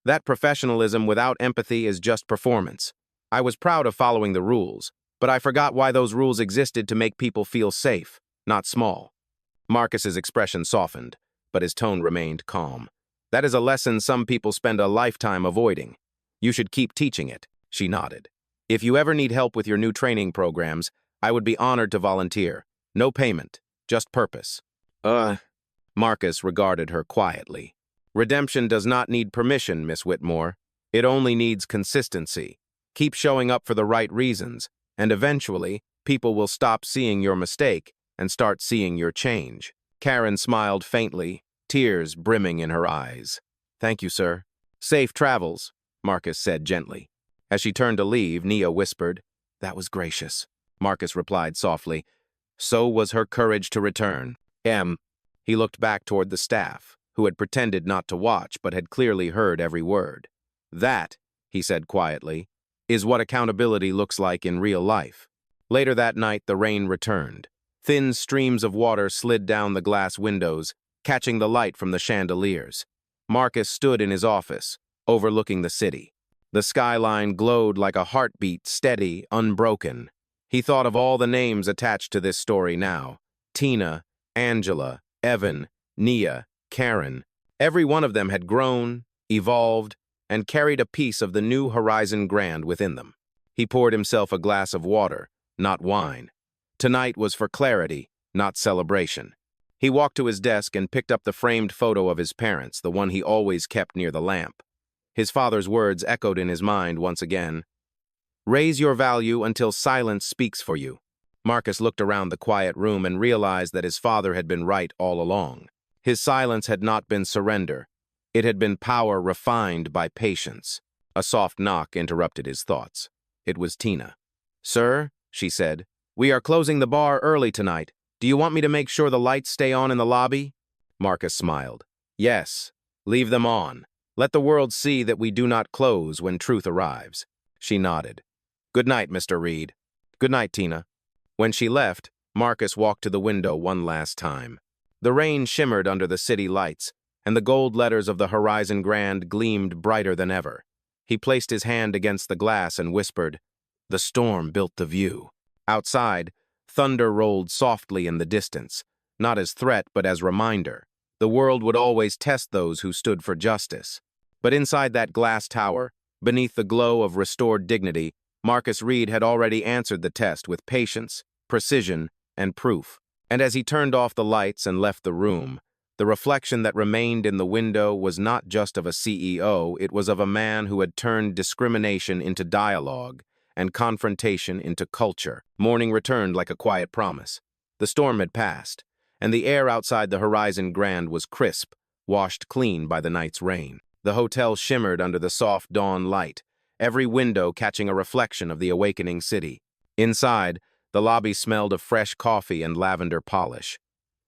"That professionalism without empathy is just performance. I was proud of following the rules, but I forgot why those rules existed to make people feel safe, not small." Marcus's expression softened, but his tone remained calm. "That is a lesson some people spend a lifetime avoiding. You should keep teaching it." She nodded. "If you ever need help with your new training programs, I would be honored to volunteer. No payment, just purpose." Marcus regarded her quietly. "Redemption does not need permission, Miss Whitmore. It only needs consistency. Keep showing up for the right reasons, and eventually, people will stop seeing your mistake and start seeing your change." Karen smiled faintly, tears brimming in her eyes. "Thank you, sir." "Safe travels," Marcus said gently. As she turned to leave, Nia whispered, "That was gracious." Marcus replied softly, "So was her courage to return." He looked back toward the staff, who had pretended not to watch but had clearly heard every word. "That," he said quietly, "is what accountability looks like in real life." Later that night, the rain returned. Thin streams of water slid down the glass windows, catching the light from the chandeliers. Marcus stood in his office, overlooking the city. The skyline glowed like a heartbeat, steady, unbroken. He thought of all the names attached to this story now. Tina, Angela, Evan, Nia, Karen. Every one of them had grown, evolved, and carried a piece of the new Horizon Grand within them. He poured himself a glass of water, not wine. Tonight was for clarity, not celebration. He walked to his desk and picked up the framed photo of his parents, the one he always kept near the lamp. His father's words echoed in his mind once again. "Raise your value until silence speaks for you." Marcus looked around the quiet room and realized that his father had been right all along. His silence had not been surrender. It had been power refined by patience. A soft knock interrupted his thoughts. It was Tina. "Sir," she said, "we are closing the bar early tonight. Do you want me to make sure the lights stay on in the lobby?" Marcus smiled. "Yes, leave them on. Let the world see that we do not close when truth arrives." She nodded. "Good night, Mr. Reed." "Good night, Tina." When she left, Marcus walked to the window one last time. The rain shimmered under the city lights, and the gold letters of the Horizon Grand gleamed brighter than ever. He placed his hand against the glass and whispered, "The storm built the view." Outside, thunder rolled softly in the distance, not as threat but as reminder. The world would always test those who stood for justice. But inside that glass tower, beneath the glow of restored dignity, Marcus Reed had already answered the test with patience, precision, and proof. And as he turned off the lights and left the room, the reflection that remained in the window was not just of a CEO, it was of a man who had turned discrimination into dialogue and confrontation into culture. Morning returned like a quiet promise. The storm had passed, and the air outside the Horizon Grand was crisp, washed clean by the night's rain. The hotel shimmered under the soft dawn light, every window catching a reflection of the awakening city. Inside, the lobby smelled of fresh coffee and lavender polish.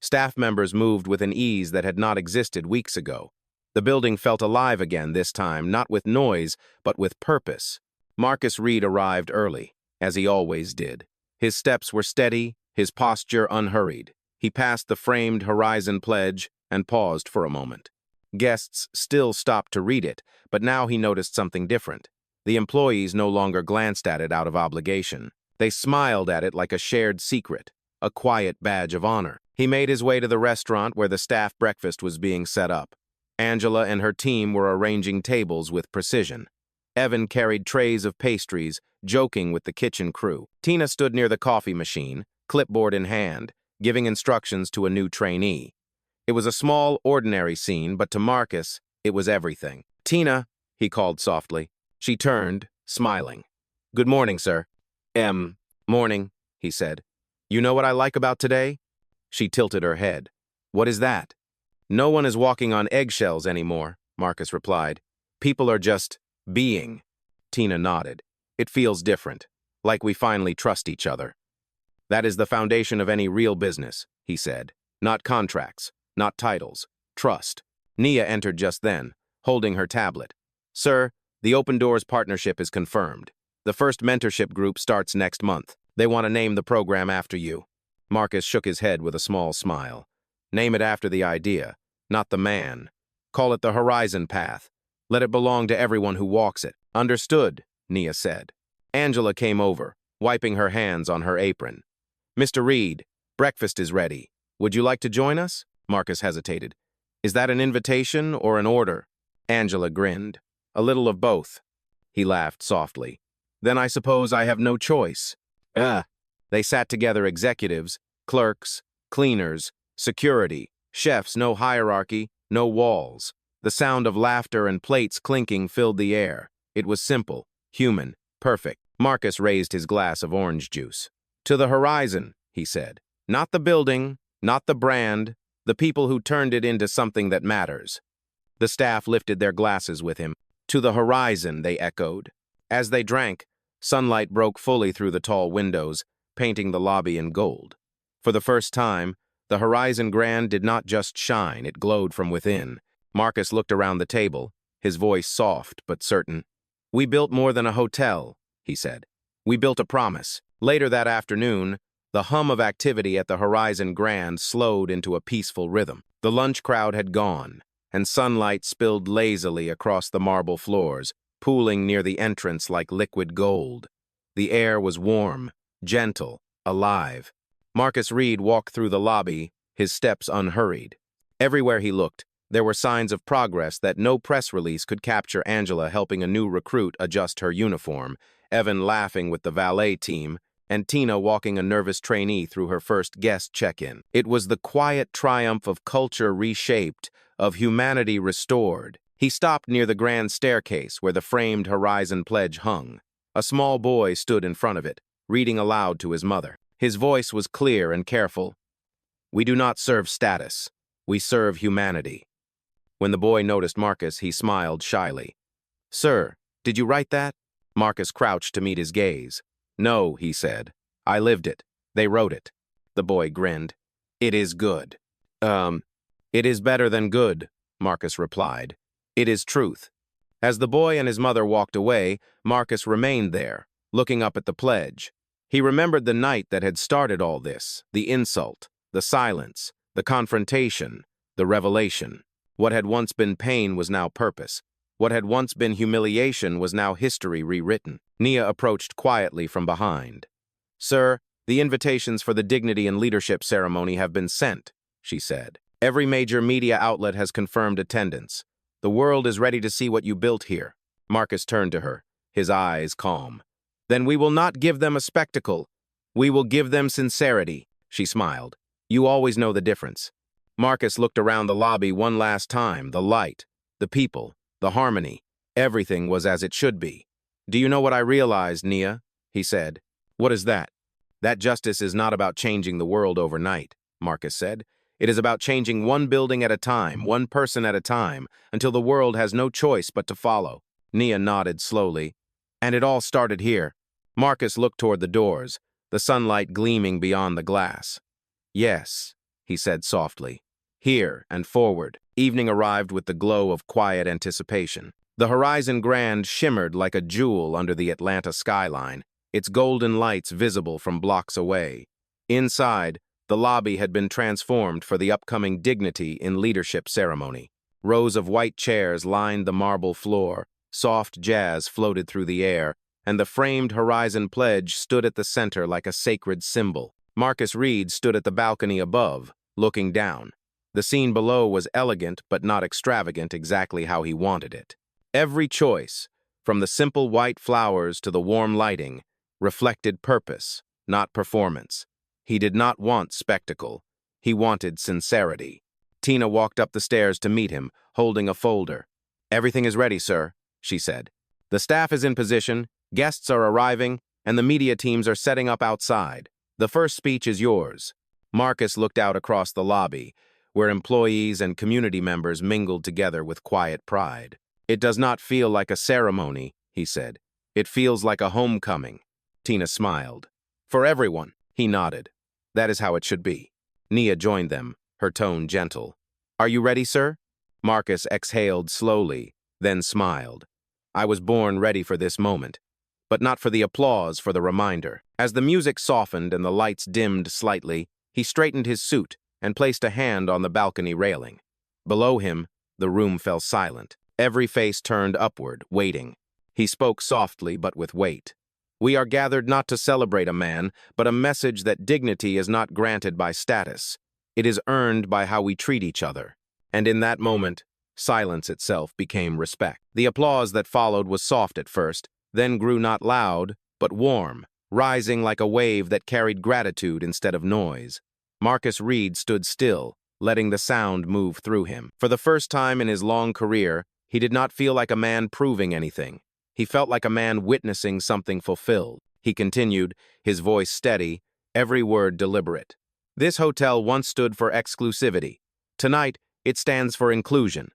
Staff members moved with an ease that had not existed weeks ago. The building felt alive again this time, not with noise, but with purpose. Marcus Reed arrived early, as he always did. His steps were steady, his posture unhurried. He passed the framed Horizon Pledge and paused for a moment. Guests still stopped to read it, but now he noticed something different. The employees no longer glanced at it out of obligation. They smiled at it like a shared secret, a quiet badge of honor. He made his way to the restaurant where the staff breakfast was being set up. Angela and her team were arranging tables with precision. Evan carried trays of pastries, joking with the kitchen crew. Tina stood near the coffee machine, clipboard in hand, giving instructions to a new trainee. It was a small, ordinary scene, but to Marcus, it was everything. "Tina," he called softly. She turned, smiling. "Good morning, sir." Morning," he said. "You know what I like about today?" She tilted her head. "What is that?" "No one is walking on eggshells anymore," Marcus replied. "People are just being." Tina nodded. "It feels different, like we finally trust each other." "That is the foundation of any real business," he said. "Not contracts, not titles, trust." Nia entered just then, holding her tablet. "Sir, the Open Doors partnership is confirmed. The first mentorship group starts next month. They want to name the program after you." Marcus shook his head with a small smile. "Name it after the idea, not the man. Call it the Horizon Path. Let it belong to everyone who walks it." "Understood," Nia said. Angela came over, wiping her hands on her apron. "Mr. Reed, breakfast is ready. Would you like to join us?" Marcus hesitated. "Is that an invitation or an order?" Angela grinned. "A little of both." He laughed softly. "Then I suppose I have no choice." They sat together, executives, clerks, cleaners, security, chefs, no hierarchy, no walls. The sound of laughter and plates clinking filled the air. It was simple, human, perfect. Marcus raised his glass of orange juice. "To the horizon," he said. "Not the building, not the brand, the people who turned it into something that matters." The staff lifted their glasses with him. "To the horizon," they echoed. As they drank, sunlight broke fully through the tall windows, painting the lobby in gold. For the first time, the Horizon Grand did not just shine, it glowed from within. Marcus looked around the table, his voice soft but certain. "We built more than a hotel," he said. "We built a promise." Later that afternoon, the hum of activity at the Horizon Grand slowed into a peaceful rhythm. The lunch crowd had gone, and sunlight spilled lazily across the marble floors, pooling near the entrance like liquid gold. The air was warm, gentle, alive. Marcus Reed walked through the lobby, his steps unhurried. Everywhere he looked, there were signs of progress that no press release could capture. Angela helping a new recruit adjust her uniform, Evan laughing with the valet team, and Tina walking a nervous trainee through her first guest check-in. It was the quiet triumph of culture reshaped, of humanity restored. He stopped near the grand staircase where the framed Horizon Pledge hung. A small boy stood in front of it, reading aloud to his mother. His voice was clear and careful. "We do not serve status. We serve humanity." When the boy noticed Marcus, he smiled shyly. "Sir, did you write that?" Marcus crouched to meet his gaze. "No," he said. "I lived it. They wrote it." The boy grinned. "It is good." It is better than good," Marcus replied. "It is truth." As the boy and his mother walked away, Marcus remained there, looking up at the pledge. He remembered the night that had started all this, the insult, the silence, the confrontation, the revelation. What had once been pain was now purpose. What had once been humiliation was now history rewritten. Nia approached quietly from behind. "Sir, the invitations for the Dignity and Leadership ceremony have been sent," she said. "Every major media outlet has confirmed attendance. The world is ready to see what you built here." Marcus turned to her, his eyes calm. "Then we will not give them a spectacle. We will give them sincerity," she smiled. "You always know the difference." Marcus looked around the lobby one last time, the light, the people, the harmony. Everything was as it should be. "Do you know what I realized, Nia?" he said. "What is that?" "That justice is not about changing the world overnight," Marcus said. "It is about changing one building at a time, one person at a time, until the world has no choice but to follow." Nia nodded slowly. "And it all started here." Marcus looked toward the doors, the sunlight gleaming beyond the glass. "Yes," he said softly. "Here and forward." Evening arrived with the glow of quiet anticipation. The Horizon Grand shimmered like a jewel under the Atlanta skyline, its golden lights visible from blocks away. Inside, the lobby had been transformed for the upcoming Dignity in Leadership ceremony. Rows of white chairs lined the marble floor, soft jazz floated through the air, and the framed Horizon Pledge stood at the center like a sacred symbol. Marcus Reed stood at the balcony above, looking down. The scene below was elegant but not extravagant, exactly how he wanted it. Every choice, From the simple white flowers to the warm lighting, reflected purpose, not performance. He did not want spectacle. He wanted sincerity. Tina walked up the stairs to meet him, holding a folder. "Everything is ready, sir," she said. "The staff is in position, guests are arriving, and the media teams are setting up outside. The first speech is yours." Marcus looked out across the lobby, where employees and community members mingled together with quiet pride. "It does not feel like a ceremony," he said. "It feels like a homecoming." Tina smiled. "For everyone," he nodded. "That is how it should be." Nia joined them, her tone gentle. "Are you ready, sir?" Marcus exhaled slowly, then smiled. "I was born ready for this moment, but not for the applause, for the reminder." As the music softened and the lights dimmed slightly, he straightened his suit and placed a hand on the balcony railing. Below him, the room fell silent. Every face turned upward, waiting. He spoke softly but with weight. "We are gathered not to celebrate a man, but a message that dignity is not granted by status. It is earned by how we treat each other." And in that moment, silence itself became respect. The applause that followed was soft at first, then grew not loud, but warm, rising like a wave that carried gratitude instead of noise. Marcus Reed stood still, letting the sound move through him. For the first time in his long career, he did not feel like a man proving anything. He felt like a man witnessing something fulfilled. He continued, his voice steady, every word deliberate. "This hotel once stood for exclusivity. Tonight, it stands for inclusion.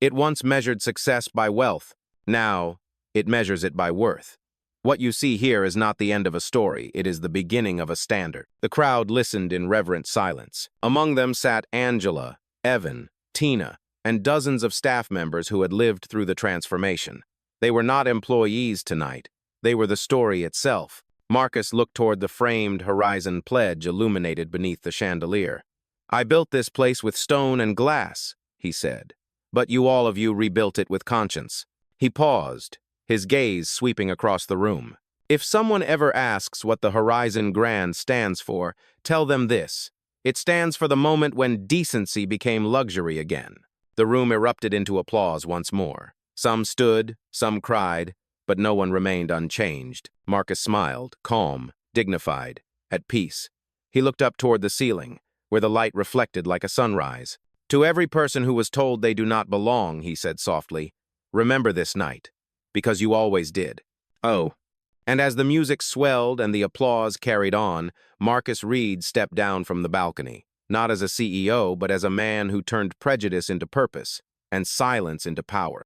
It once measured success by wealth. Now, it measures it by worth. What you see here is not the end of a story, it is the beginning of a standard." The crowd listened in reverent silence. Among them sat Angela, Evan, Tina, and dozens of staff members who had lived through the transformation. They were not employees tonight. They were the story itself. Marcus looked toward the framed Horizon pledge illuminated beneath the chandelier. "I built this place with stone and glass," he said. "But you all of you rebuilt it with conscience." He paused, his gaze sweeping across the room. "If someone ever asks what the Horizon Grand stands for, tell them this. It stands for the moment when decency became luxury again." The room erupted into applause once more. Some stood, some cried, but no one remained unchanged. Marcus smiled, calm, dignified, at peace. He looked up toward the ceiling, where the light reflected like a sunrise. "To every person who was told they do not belong," he said softly, "remember this night, because you always did." "Oh." And as the music swelled and the applause carried on, Marcus Reed stepped down from the balcony, not as a CEO, but as a man who turned prejudice into purpose and silence into power.